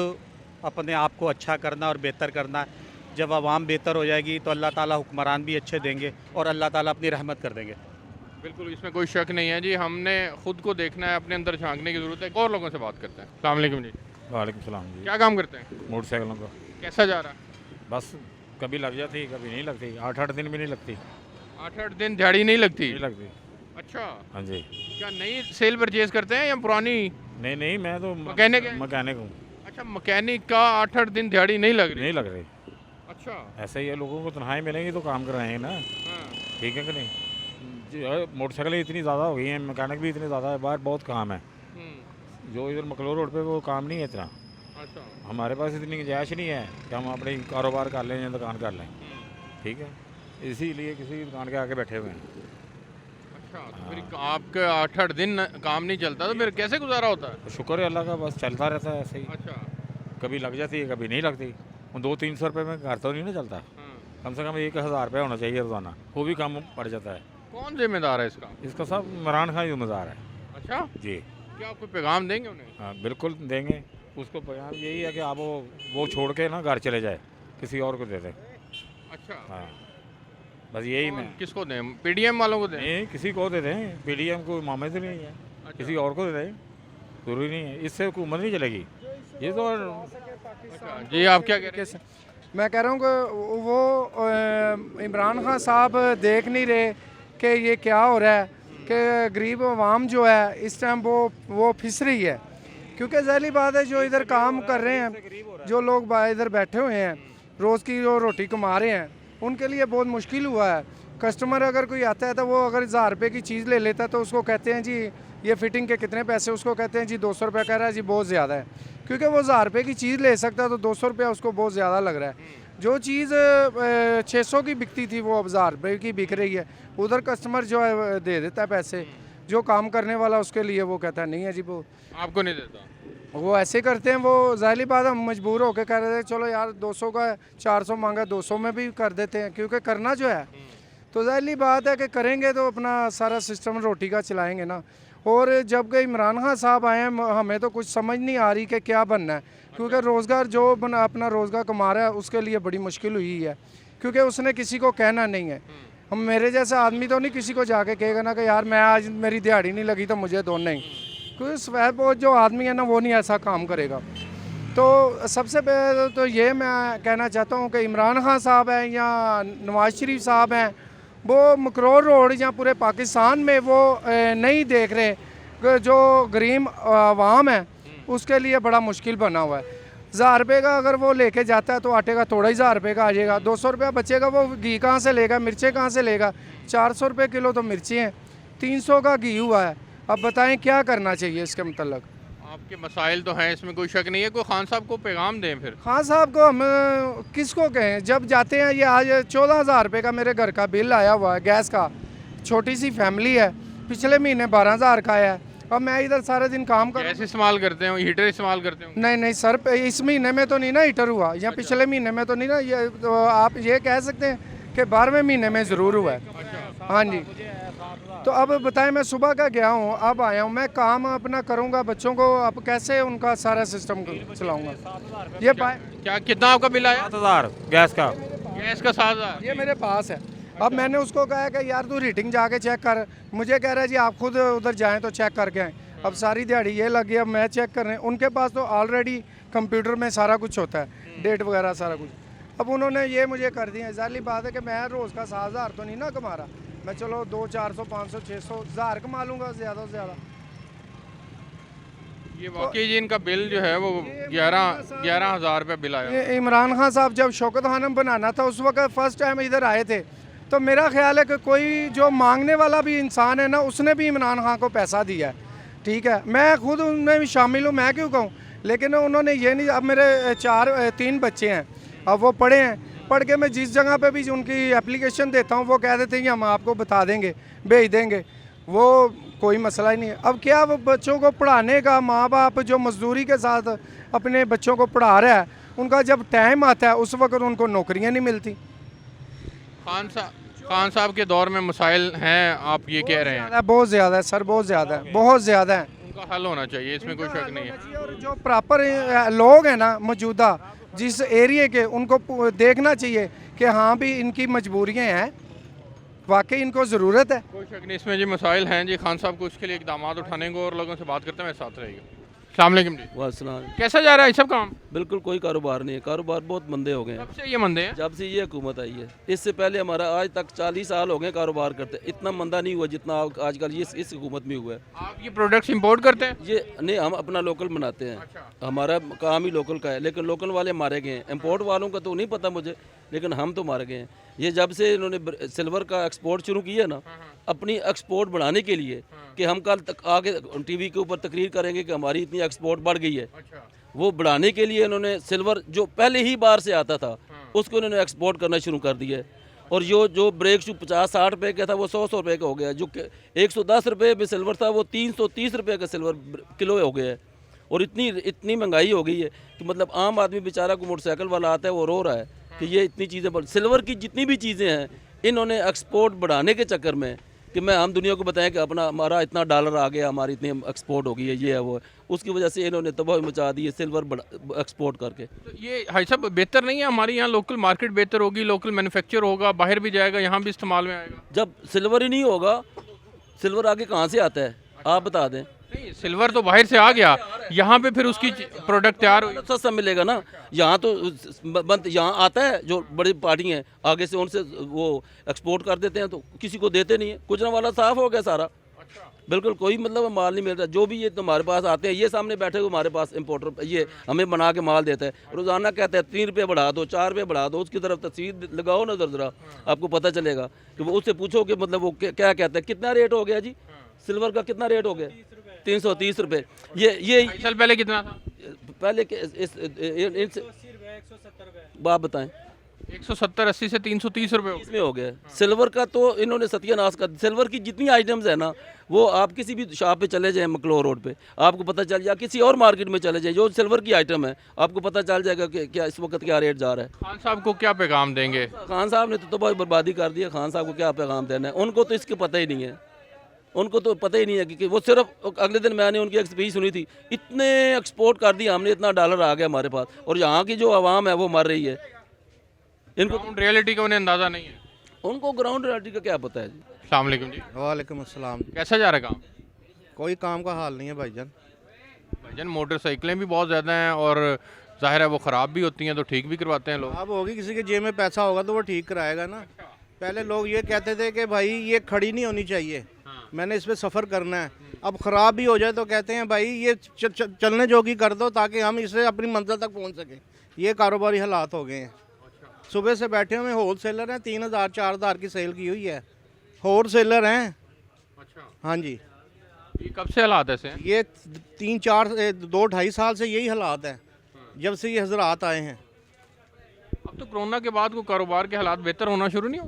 अपने आप को अच्छा करना और बेहतर करना है। जब आवाम बेहतर हो जाएगी तो अल्लाह ताला हुक्मरान भी अच्छे देंगे और अल्लाह ताला अपनी रहमत कर देंगे। बिल्कुल, इसमें कोई शक नहीं है जी। हमने खुद को देखना है, अपने अंदर झांकने की ज़रूरत है। और लोगों से बात करते हैं। अस्सलाम वालेकुम जी। वालेकुम सलाम जी। क्या काम करते हैं? मोटरसाइकिलों का। कैसा जा रहा है? बस कभी लग जाती, कभी नहीं लगती। 8-8 दिन भी नहीं लगती। 8-8 दिन दिहाड़ी नहीं लगती? नहीं लगती। अच्छा, हाँ जी। क्या नई सेल परचेज करते हैं या पुरानी? नहीं नहीं, मैं तो मैकेनिक है? मैकेनिक हूँ। अच्छा, मैकेनिक का 8-8 दिन दिहाड़ी नहीं लग रही? नहीं लग रही। अच्छा। ऐसा ही है, लोगों को तनख्वाही मिलेंगी तो काम कराएंगे ना। हाँ। ठीक है कि नहीं? मोटरसाइकिलें इतनी ज़्यादा हो गई हैं, मैकेनिक भी इतने ज़्यादा है, बाहर बहुत काम है। जो इधर मकलोर रोड पे वो काम नहीं है इतना। अच्छा। हमारे पास इतनी गुंजाइश नहीं है कि हम अपनी कारोबार कर लें या दुकान कर लें। ठीक है, इसीलिए किसी की दुकान के आके बैठे हुए हैं। अच्छा, तो फिर आपके 8-8 दिन काम नहीं चलता तो फिर कैसे गुजारा होता है? तो शुक्र है अल्लाह का, बस चलता रहता है ऐसे ही। अच्छा। कभी लग जाती है, कभी नहीं लगती। 200-300 रुपये में घर तो नहीं ना चलता। कम से कम 1000 रुपये होना चाहिए रोज़ाना, वो भी कम पड़ जाता है। कौन जिम्मेदार है इसका? इसका सब इमरान खान जिम्मेदार है। अच्छा जी। क्या आप कोई पैगाम देंगे उन्हें? हाँ बिल्कुल देंगे। उसको पैगाम यही है कि आप वो छोड़ के ना घर चले जाए, किसी और को दे दें। अच्छा। हाँ, बस यही मैं। किसको दें? पीडीएम वालों को दें? नहीं, किसी को दे दें। पीडीएम को मामले नहीं है। अच्छा। किसी और को दे दें, जरूरी नहीं है। इससे हुकूमत नहीं चलेगी ये तो। अच्छा जी, आप क्या कह रहे हैं? मैं कह रहा हूँ कि वो इमरान खान साहब देख नहीं रहे कि ये क्या हो रहा है, कि गरीब आवाम जो है इस टाइम वो फिस रही है। क्योंकि ज़ाहिर बात है, जो इधर काम कर रहे हैं, जो लोग इधर बैठे हुए हैं, रोज़ की जो रोटी कमा रहे हैं, उनके लिए बहुत मुश्किल हुआ है। कस्टमर अगर कोई आता है तो वो अगर 1000 रुपये की चीज़ ले लेता है तो उसको कहते हैं जी ये फिटिंग के कितने पैसे, उसको कहते हैं जी 200 रुपये, कह रहा है जी बहुत ज़्यादा है, क्योंकि वो 1000 रुपये की चीज़ ले सकता है तो 200 रुपया उसको बहुत ज़्यादा लग रहा है। जो चीज़ 600 की बिकती थी वो अब 1000 रुपये की बिक रही है। उधर कस्टमर जो है दे देता है पैसे, जो काम करने वाला उसके लिए वो कहता है नहीं है जी वो आपको नहीं देता? वो ऐसे करते हैं। वो ज़ाहिर बात हम मजबूर होकर कह रहे थे चलो यार 200 का 400 मांगा 200 में भी कर देते हैं, क्योंकि करना जो है तो ज़ाहिर बात है कि करेंगे तो अपना सारा सिस्टम रोटी का चलाएंगे ना। और जब के इमरान खान साहब आए हैं हमें तो कुछ समझ नहीं आ रही कि क्या बनना है, क्योंकि रोज़गार जो अपना रोज़गार कमा रहा है उसके लिए बड़ी मुश्किल हुई है, क्योंकि उसने किसी को कहना नहीं है। हम मेरे जैसा आदमी तो नहीं किसी को जाके कहेगा ना कि यार मैं आज मेरी दिहाड़ी नहीं लगी तो मुझे दो, नहीं, क्योंकि स्वैब जो आदमी है ना वो नहीं ऐसा काम करेगा। तो सबसे पहले तो ये मैं कहना चाहता हूँ कि इमरान खान साहब हैं या नवाज शरीफ साहब हैं, वो मकरोर रोड या पूरे पाकिस्तान में वो नहीं देख रहे कि जो गरीब आवाम है उसके लिए बड़ा मुश्किल बना हुआ है। 1000 रुपये का अगर वो लेके जाता है तो आटे का थोड़ा ही 1000 रुपये का आ जाएगा, 200 रुपया बचेगा, वो घी कहाँ से लेगा, मिर्चें कहाँ से लेगा, 400 रुपये किलो तो मिर्ची हैं, 300 का घी हुआ है। अब बताएं क्या करना चाहिए इसके मतलब। आपके मसाइल तो हैं, इसमें कोई शक नहीं है। कोई खान साहब को पैगाम दें फिर। खान साहब को हम किसको कहें, जब जाते हैं ये आज 14,000 रुपये का मेरे घर का बिल आया हुआ है गैस का, छोटी सी फैमिली है, पिछले महीने 12,000 का आया है। अब मैं इधर सारे दिन काम कर, गैस इस्तेमाल करते हैं, हीटर इस्तेमाल करते हैं? नहीं सर, इस महीने में तो नहीं ना हीटर हुआ, या पिछले महीने में तो नहीं ना, ये तो आप ये कह सकते हैं कि 12वें महीने में ज़रूर हुआ है। हाँ जी, तो अब बताएं, मैं सुबह का गया हूँ, अब आया हूँ, मैं काम अपना करूँगा, बच्चों को अब कैसे उनका सारा सिस्टम चलाऊँगा। ये क्या कितना आपका बिल आया? 7,000 गैस का। गैस का 7,000? ये मेरे पास है। अब मैंने उसको कहा कि यार तू रेटिंग जाके चेक कर, मुझे कह रहा है जी आप खुद उधर जाएं तो चेक करके आएँ। अब सारी दिहाड़ी ये लग गई, अब मैं चेक कर रहे हैं, उनके पास तो ऑलरेडी कंप्यूटर में सारा कुछ होता है, डेट वगैरह सारा कुछ। अब उन्होंने ये मुझे कर दिया। ज़ाहिर बात है कि मैं रोज़ का 7,000 तो नहीं ना कमा रहा, मैं चलो 200, 400, 500, 600, 1000 कमा लूँगा ज़्यादा से ज़्यादा। ये वाकई जी इनका बिल जो है वो 11,000 रुपये बिल आया। इमरान खान साहब जब शौकत खानम बनाना था उस वक्त फर्स्ट टाइम इधर आए थे, तो मेरा ख्याल है कि कोई जो मांगने वाला भी इंसान है ना उसने भी इमरान खान को पैसा दिया है, ठीक है, मैं खुद उनमें भी शामिल हूँ, मैं क्यों कहूँ, लेकिन उन्होंने ये नहीं। अब मेरे 3 बच्चे हैं, अब वो पढ़े हैं, पढ़ के मैं जिस जगह पे भी उनकी एप्लीकेशन देता हूँ वो कह देते हैं कि हम आपको बता देंगे, भेज देंगे, वो कोई मसला ही नहीं है। अब क्या वो बच्चों को पढ़ाने का, माँ बाप जो मजदूरी के साथ अपने बच्चों को पढ़ा रहा है, उनका जब टाइम आता है उस वक्त उनको नौकरियाँ नहीं मिलती। खान साहब के दौर में मसाइल हैं, आप ये कह रहे हैं? बहुत ज़्यादा है सर, बहुत ज़्यादा है, बहुत ज़्यादा है। उनका हल होना चाहिए, इसमें कोई शक नहीं है। और जो प्रॉपर लोग हैं ना मौजूदा जिस एरिया के, उनको देखना चाहिए कि हाँ भी इनकी मजबूरियाँ हैं, वाकई इनको ज़रूरत है। कोई शक नहीं, इसमें जी मसाइल हैं जी। खान साहब को उसके लिए इकदाम उठाने को, और लोगों से बात करते हैं, मेरे साथ रहेगा। अस्सलाम वालेकुम जी। वालेकुम। कैसा जा रहा है सब काम? बिल्कुल कोई कारोबार नहीं है, कारोबार बहुत मंदे हो गए हैं। कब से ये मंदे हैं? जब से ये हुकूमत आई है, इससे पहले हमारा आज तक 40 साल हो गए कारोबार करते, इतना मंदा नहीं हुआ जितना आजकल ये इस हुकूमत में हुआ है। आप ये प्रोडक्ट्स इंपोर्ट करते हैं? ये नहीं, हम अपना लोकल बनाते हैं। अच्छा। हमारा काम ही लोकल का है, लेकिन लोकल वाले मारे गए हैं। इम्पोर्ट वालों का तो नहीं पता मुझे, लेकिन हम तो मारे गए हैं। ये जब से इन्होंने सिल्वर का एक्सपोर्ट शुरू किया ना, अपनी एक्सपोर्ट बढ़ाने के लिए कि हम कल तक आगे टीवी के ऊपर तकरीर करेंगे कि हमारी इतनी एक्सपोर्ट बढ़ गई है, वो बढ़ाने के लिए इन्होंने सिल्वर जो पहले ही बाहर से आता था उसको इन्होंने एक्सपोर्ट करना शुरू कर दिया है। और जो ब्रेक शू 50-60 रुपये का था वो 100 रुपये का हो गया, जो 110 रुपये में सिल्वर था वो 330 रुपये का सिल्वर किलो हो गया है। और इतनी महंगाई हो गई है कि मतलब आम आदमी बेचारा को मोटरसाइकिल वाला आता है वो रो रहा है कि ये इतनी चीज़ें सिल्वर की जितनी भी चीज़ें हैं इन्होंने एक्सपोर्ट बढ़ाने के चक्कर में कि हम दुनिया को बताएं कि हमारा इतना डॉलर आ गया, हमारी इतनी एक्सपोर्ट हो गई है, ये है वो है, उसकी वजह से इन्होंने तबाही मचा दी है सिल्वर एक्सपोर्ट करके। तो ये भाई साहब बेहतर नहीं है? हमारी यहाँ लोकल मार्केट बेहतर होगी, लोकल मैन्युफैक्चर होगा, बाहर भी जाएगा, यहाँ भी इस्तेमाल में आएगा। जब सिल्वर ही नहीं होगा, सिल्वर आगे कहाँ से आता है आप बता दें? नहीं, सिल्वर तो बाहर से आ गया, यहाँ पे फिर उसकी प्रोडक्ट तैयार हुई, सस्ता मिलेगा ना। यहाँ तो यहाँ आता है जो बड़ी पार्टी हैं आगे से, उनसे वो एक्सपोर्ट कर देते हैं, तो किसी को देते नहीं है। गुजरां वाला साफ हो गया सारा, बिल्कुल कोई मतलब माल नहीं मिलता। जो भी ये तुम्हारे पास आते हैं, ये सामने बैठे हुए हमारे पास इंपोर्टर, ये हमें बना के माल देता है, रोज़ाना कहता है 3 रुपये बढ़ा दो, 4 रुपये बढ़ा दो। उसकी तरफ तस्वीर लगाओ ना ज़रा, आपको पता चलेगा कि वो उससे पूछो कि मतलब वो क्या कहता है, कितना रेट हो गया जी सिल्वर का, कितना रेट हो गया? 330 रुपये। ये साल पहले कितना था? पहले बात बताएं। 170-80 से 330 रुपये हो इसमें हो गया। सिल्वर का तो इन्होंने सत्यानाश कर, सिल्वर की जितनी आइटम्स है ना, वो आप किसी भी शॉप पे चले जाएं मकलोर रोड पे, आपको पता चल जाए, किसी और मार्केट में चले जाए, जो सिल्वर की आइटम है आपको पता चल जाएगा कि क्या इस वक्त क्या रेट जा रहा है। खान साहब को क्या पैगाम देंगे? खान साहब ने तो बहुत बर्बादी कर दी है। खान साहब को क्या पैगाम देना है? उनको तो इसके पता ही नहीं है, उनको तो पता ही नहीं है कि वो सिर्फ अगले दिन मैंने उनकी एक स्पीच सुनी थी, इतने एक्सपोर्ट कर दिया हमने, इतना डॉलर आ गया हमारे पास, और यहाँ की जो आवाम है वो मर रही है। इनको रियलिटी का उन्हें अंदाज़ा नहीं है। उनको ग्राउंड रियलिटी का क्या पता है जी। अस्सलाम वालेकुम जी। वालेकुम अस्सलाम। कैसा जा रहा है काम? कोई काम का हाल नहीं है भाईजान। भाईजान मोटरसाइकिलें भी बहुत ज़्यादा हैं और जाहिर है वो ख़राब भी होती हैं, तो ठीक भी करवाते हैं लोग। अब होगी, किसी के जेब में पैसा होगा तो वो ठीक कराएगा ना। पहले लोग ये कहते थे कि भाई ये खड़ी नहीं होनी चाहिए, मैंने इस पर सफ़र करना है। अब ख़राब भी हो जाए तो कहते हैं भाई ये चलने जोगी कर दो ताकि हम इसे अपनी मंजिल तक पहुंच सकें। ये कारोबारी हालात हो गए हैं। सुबह से बैठे हुए होल सेलर हैं, 3000-4000 की सेल की हुई है, होल सेलर हैं। अच्छा, हाँ जी। ये कब से हालात ऐसे हैं? ये 2-2.5 साल से यही हालात हैं, जब से ये हजरात आए हैं। अब तो कोरोना के बाद को कारोबार के हालात बेहतर होना शुरू नहीं हो?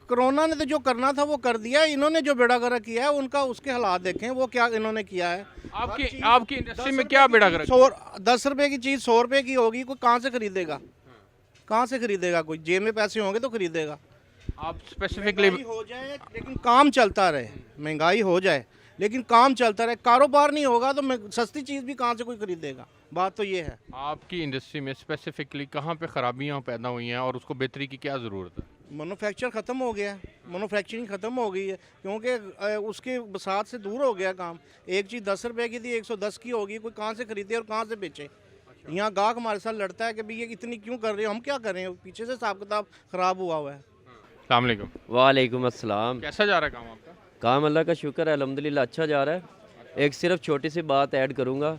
कोरोना ने तो जो करना था वो कर दिया। इन्होंने जो बेड़ा गर्क किया है उनका, उसके हालात देखें वो क्या इन्होंने किया है। आपकी इंडस्ट्री में क्या बेड़ा गर्क? 10 रुपए की चीज़ 100 रुपए की होगी, कोई कहाँ से खरीदेगा? कहाँ से खरीदेगा? कोई जेब में पैसे होंगे तो खरीदेगा। आप स्पेसिफिकली हो जाए लेकिन काम चलता रहे, महंगाई हो जाए लेकिन काम चलता रहे। कारोबार नहीं होगा तो सस्ती चीज़ भी कहाँ से कोई खरीदेगा? बात तो ये है। आपकी इंडस्ट्री में स्पेसिफिकली कहाँ पे ख़राबियाँ पैदा हुई हैं और उसको बेहतरी की क्या ज़रूरत है? मैन्युफैक्चर ख़त्म हो गया, मैन्युफैक्चरिंग ख़त्म हो गई है, क्योंकि उसके बसात से दूर हो गया काम। एक चीज़ 10 रुपए की थी 110 की होगी, कोई कहाँ से खरीदे और कहाँ से बेचे? यहाँ गाहक हमारे साथ लड़ता है कि भाई ये इतनी क्यों कर रहे हो, हम क्या कर रहे हैं? पीछे से हिसाब किताब ख़राब हुआ हुआ है। अस्सलाम वालेकुम। वालेकुम अस्सलाम। कैसा जा रहा है काम आपका? काम अल्लाह का शुक्र है, अल्हम्दुलिल्लाह अच्छा जा रहा है। एक सिर्फ छोटी सी बात ऐड करूँगा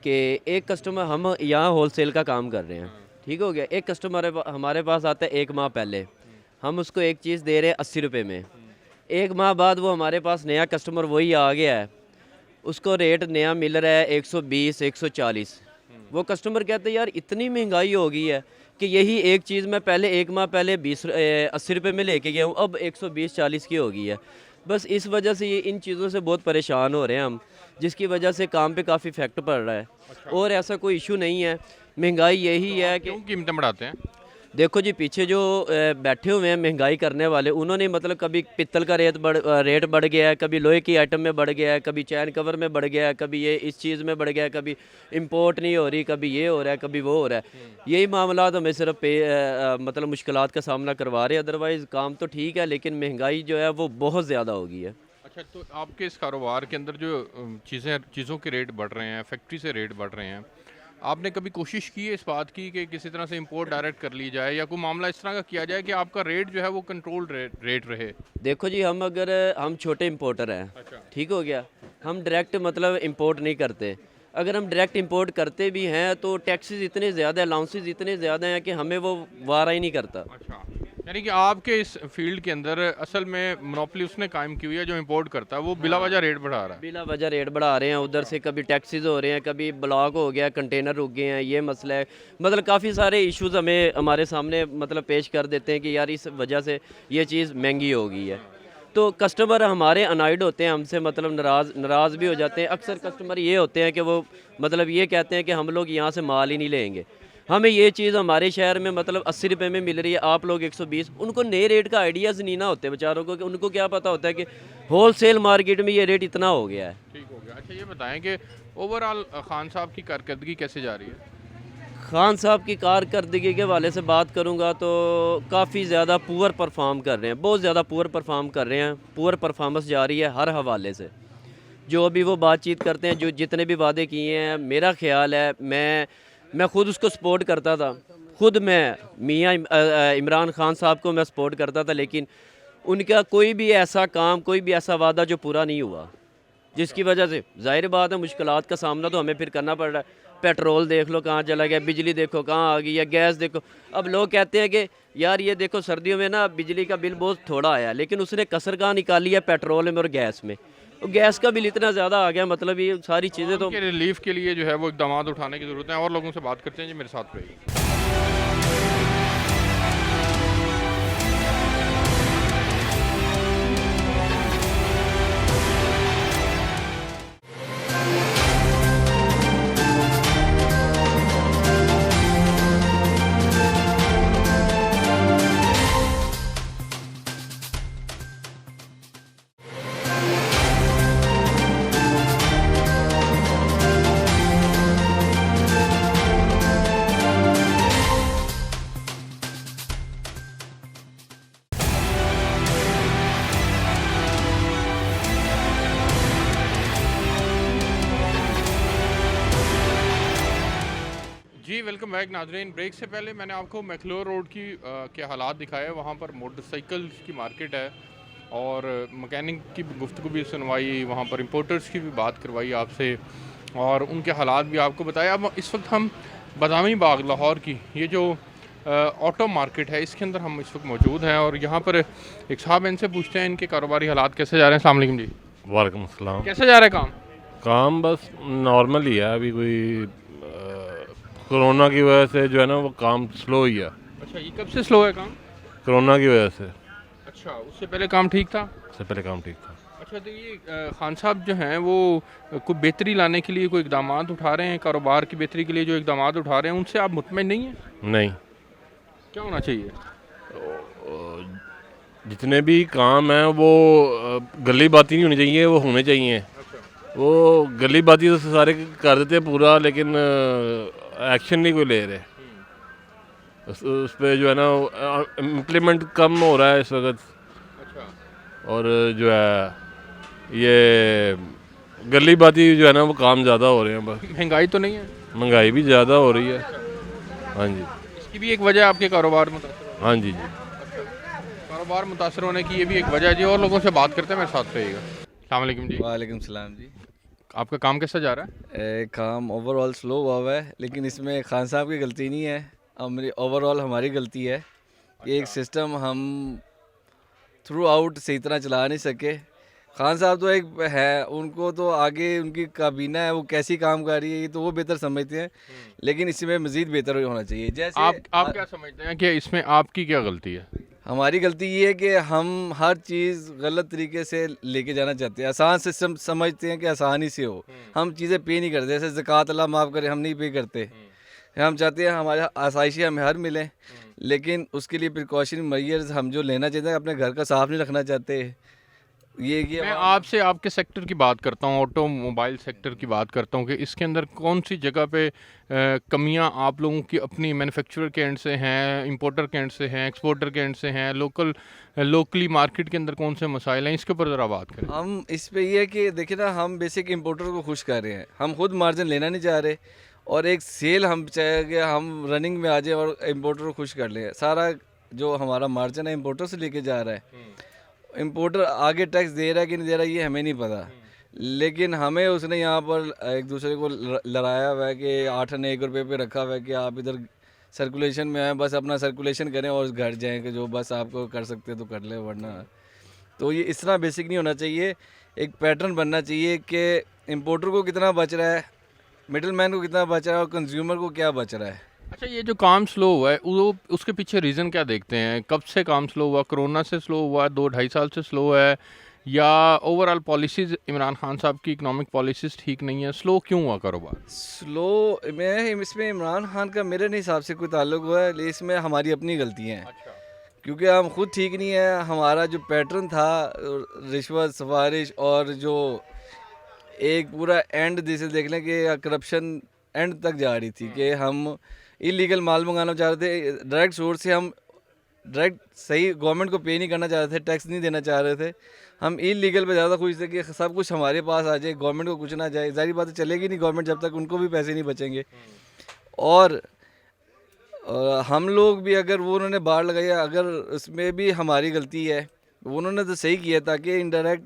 कि एक कस्टमर, हम यहाँ होलसेल का काम कर रहे हैं, ठीक हो गया। एक कस्टमर हमारे पास आता है 1 माह पहले, हम उसको एक चीज़ दे रहे हैं 80 रुपये में। 1 माह बाद वो हमारे पास नया कस्टमर वही आ गया है, उसको रेट नया मिल रहा है 120-140। वो कस्टमर कहते हैं यार इतनी महंगाई हो गई है कि यही एक चीज़ मैं पहले 1 माह पहले 80 रुपये में लेके गया हूँ, अब 120-140 की हो गई है। बस इस वजह से ये इन चीज़ों से बहुत परेशान हो रहे हैं हम, जिसकी वजह से काम पे काफ़ी इफेक्ट पड़ रहा है। और ऐसा कोई इशू नहीं है, महंगाई यही है कि क्यों कीमतें बढ़ाते हैं? देखो जी, पीछे जो बैठे हुए हैं महंगाई करने वाले, उन्होंने मतलब कभी पित्तल का रेट बढ़ गया है, कभी लोहे की आइटम में बढ़ गया है, कभी चैन कवर में बढ़ गया है, कभी ये इस चीज़ में बढ़ गया है, कभी इंपोर्ट नहीं हो रही, कभी ये हो रहा है, कभी वो हो रहा है। यही मामला हमें सिर्फ मतलब मुश्किलात का सामना करवा रहे हैं। अदरवाइज़ काम तो ठीक है, लेकिन महंगाई जो है वो बहुत ज़्यादा हो गई है। अच्छा, तो आपके इस कारोबार के अंदर जो चीज़ों के रेट बढ़ रहे हैं, फैक्ट्री से रेट बढ़ रहे हैं, आपने कभी कोशिश की है इस बात की कि किसी तरह से इंपोर्ट डायरेक्ट कर ली जाए या कोई मामला इस तरह का किया जाए कि आपका रेट जो है वो कंट्रोल रेट रहे? देखो जी, हम छोटे इंपोर्टर हैं, ठीक हो गया, हम डायरेक्ट मतलब इंपोर्ट नहीं करते। अगर हम डायरेक्ट इंपोर्ट करते भी हैं तो टैक्सेस इतने ज़्यादा, अलाउंसेस इतने ज़्यादा हैं कि हमें वो वारा ही नहीं करता। अच्छा, यानी कि आपके इस फील्ड के अंदर असल में मोनोपोली उसने कायम की हुई है जो इंपोर्ट करता है, वो बिला वजह रेट बढ़ा रहा है। बिला वजह रेट बढ़ा रहे हैं, उधर से कभी टैक्सेस हो रहे हैं, कभी ब्लॉक हो गया, कंटेनर रुक गए हैं, ये मसला है। मतलब काफ़ी सारे इश्यूज़ हमारे सामने मतलब पेश कर देते हैं कि यार इस वजह से ये चीज़ महंगी हो गई है। तो कस्टमर हमारे अनॉयड होते हैं हमसे, मतलब नाराज़ भी हो जाते हैं। अक्सर कस्टमर ये होते हैं कि वो मतलब ये कहते हैं कि हम लोग यहाँ से माल ही नहीं लेंगे, हमें ये चीज़ हमारे शहर में मतलब 80 रुपये में मिल रही है, आप लोग 120। उनको नए रेट का आइडियाज़ नहीं ना होते बेचारों को, कि उनको क्या पता होता है कि होल सेल मार्केट में ये रेट इतना हो गया है। ठीक हो गया। अच्छा, ये बताएं कि ओवरऑल खान साहब की कारकर्दगी कैसे जा रही है? खान साहब की कारकर्दगी के हवाले से बात करूंगा तो काफ़ी ज़्यादा पुअर परफॉर्म कर रहे हैं, बहुत ज़्यादा पुअर परफॉर्म कर रहे हैं। पुअर परफॉर्मेंस जा रही है हर हवाले से। जो अभी वो बातचीत करते हैं, जो जितने भी वादे किए हैं, मेरा ख्याल है मैं खुद उसको सपोर्ट करता था। खुद मैं मियाँ इमरान खान साहब को मैं सपोर्ट करता था, लेकिन उनका कोई भी ऐसा काम, कोई भी ऐसा वादा जो पूरा नहीं हुआ, जिसकी वजह से जाहिर बात है मुश्किलात का सामना तो हमें फिर करना पड़ रहा है। पेट्रोल देख लो कहाँ चला गया, बिजली देखो कहाँ आ गई, या गैस देखो। अब लोग कहते हैं कि यार ये देखो सर्दियों में ना बिजली का बिल बहुत थोड़ा आया, लेकिन उसने कसर कहाँ निकाली है, पेट्रोल में और गैस में। तो गैस का बिल इतना ज़्यादा आ गया, मतलब ये सारी चीज़ें तो रिलीफ के लिए जो है वो इकदाम उठाने की ज़रूरत है। और लोगों से बात करते हैं जी, मेरे साथ रहिए। जी वेलकम बैक नाजरीन। ब्रेक से पहले मैंने आपको मैक्लोर रोड की के हालात दिखाए। वहाँ पर मोटरसाइकिल्स की मार्केट है और मकैनिक की गुफ्तगू भी सुनवाई, वहाँ पर इंपोर्टर्स की भी बात करवाई आपसे और उनके हालात भी आपको बताए। अब इस वक्त हम बादामी बाग लाहौर की ये जो ऑटो मार्केट है इसके अंदर हम इस वक्त मौजूद हैं और यहाँ पर एक साहब इनसे पूछते हैं इनके कारोबारी हालात कैसे जा रहे हैं। अस्सलाम वालेकुम जी। वालेकुम अस्सलाम। कैसे जा रहा है काम? काम बस नॉर्मल ही है, अभी कोई कोरोना की वजह से जो है ना वो काम स्लो ही है। अच्छा, ये कब से स्लो है काम? कोरोना की वजह से। अच्छा, उससे पहले काम ठीक था? उससे पहले काम ठीक था। अच्छा, तो ये खान साहब जो हैं वो कोई बेहतरी लाने के लिए कोई इकदाम उठा रहे हैं, कारोबार की बेहतरी के लिए जो इकदाम उठा रहे हैं उनसे आप मुतमईन नहीं हैं? नहीं। क्या होना चाहिए? जितने भी काम हैं वो गली बाती नहीं होनी चाहिए, वो होने चाहिए। वो गली बाती तो सारे कर देते हैं पूरा, लेकिन एक्शन नहीं कोई ले रहे। उस पर जो है ना इम्प्लीमेंट कम हो रहा है इस वक्त। अच्छा। और जो है ये गली बाती जो है ना वो काम ज़्यादा हो रहे हैं। बस महंगाई तो नहीं है? महंगाई भी ज़्यादा हो रही है। हाँ जी। इसकी भी एक वजह आपके कारोबार मुतासर? हाँ जी जी। कारोबार मुतासर होने की ये भी एक वजह है जी। और लोगों से बात करते हैं, मेरे साथ रहिएगा। अस्सलाम वालेकुम जी। वालेकुम सलाम जी। आपका काम कैसा जा रहा है? काम ओवरऑल स्लो हुआ है, लेकिन इसमें खान साहब की गलती नहीं है, ओवरऑल हमारी गलती है। ये एक सिस्टम हम थ्रू आउट सही तरह चला नहीं सके। खान साहब तो एक है, उनको तो आगे उनकी काबीना है, वो कैसी काम कर रही है ये तो वो बेहतर समझते हैं, लेकिन इसमें मज़ीद बेहतर होना चाहिए। जैसे आप क्या समझते हैं कि इसमें आपकी क्या गलती है? हमारी गलती ये है कि हम हर चीज़ गलत तरीके से लेके जाना चाहते हैं। आसान सिस्टम समझते हैं कि आसानी से हो, हम चीज़ें पे नहीं करते। जैसे ज़कात अल्लाह माफ़ करे, हम नहीं पे करते। हम चाहते हैं हमारे आसाइशी हमें हर मिले, लेकिन उसके लिए प्रिकॉशन मेजर्स हम जो लेना चाहते हैं, अपने घर का साफ़ नहीं रखना चाहते। ये मैं आपसे आपके सेक्टर की बात करता हूँ, ऑटोमोबाइल सेक्टर की बात करता हूँ कि इसके अंदर कौन सी जगह पे कमियाँ आप लोगों की अपनी मैन्युफैक्चरर के एंड से हैं, इंपोर्टर के एंड से हैं, एक्सपोर्टर के एंड से हैं, लोकली मार्केट के अंदर कौन से मसाइल हैं, इसके ऊपर ज़रा बात करें। हम इस पे ये है कि देखिए ना, हम बेसिक इंपोर्टर को खुश कर रहे हैं, हम खुद मार्जिन लेना नहीं चाह रहे, और एक सेल हम चाहे कि हम रनिंग में आ जाए और इंपोर्टर को खुश कर लें। सारा जो हमारा मार्जिन है इंपोर्टर से लेके जा रहा है। इंपोर्टर आगे टैक्स दे रहा है कि नहीं दे रहा है ये हमें नहीं पता, लेकिन हमें उसने यहाँ पर एक दूसरे को लड़ाया हुआ है कि 8 आने 1 रुपये पे रखा हुआ है कि आप इधर सर्कुलेशन में आए, बस अपना सर्कुलेशन करें और घर जाएं, कि जो बस आपको कर सकते तो कर ले, वरना तो ये इस तरह बेसिक नहीं होना चाहिए। एक पैटर्न बनना चाहिए कि इंपोर्टर को कितना बच रहा है, मिडिल मैन को कितना बच रहा है और कंज्यूमर को क्या बच रहा है। अच्छा, ये जो काम स्लो हुआ है वो उसके पीछे रीज़न क्या देखते हैं? कब से काम स्लो हुआ? कोरोना से स्लो हुआ, 2-2.5 साल से स्लो है, या ओवरऑल पॉलिसीज़ इमरान खान साहब की इकोनॉमिक पॉलिसीज़ ठीक नहीं है? स्लो क्यों हुआ कारोबार? स्लो में इसमें इमरान खान का मेरे हिसाब से कोई ताल्लुक हुआ है, इसमें हमारी अपनी गलतियाँ हैं। अच्छा। क्योंकि हम खुद ठीक नहीं है। हमारा जो पैटर्न था रिश्वत, सिफारिश और जो एक पूरा एंड जैसे देख लें कि करप्शन एंड तक जा रही थी, कि हम इलीगल माल मंगाना चाह रहे थे, डायरेक्ट सोर्स से हम डायरेक्ट सही गवर्नमेंट को पे नहीं करना चाह रहे थे, टैक्स नहीं देना चाह रहे थे, हम इलीगल पे ज़्यादा खुश थे कि सब कुछ हमारे पास आ जाए, गवर्नमेंट को कुछ ना जाए। जाहिर बात है चलेगी नहीं गवर्नमेंट जब तक उनको भी पैसे नहीं बचेंगे। और हम लोग भी अगर वो उन्होंने बाढ़ लगाई, अगर उसमें भी हमारी गलती है, उन्होंने तो सही किया ताकि इनडायरेक्ट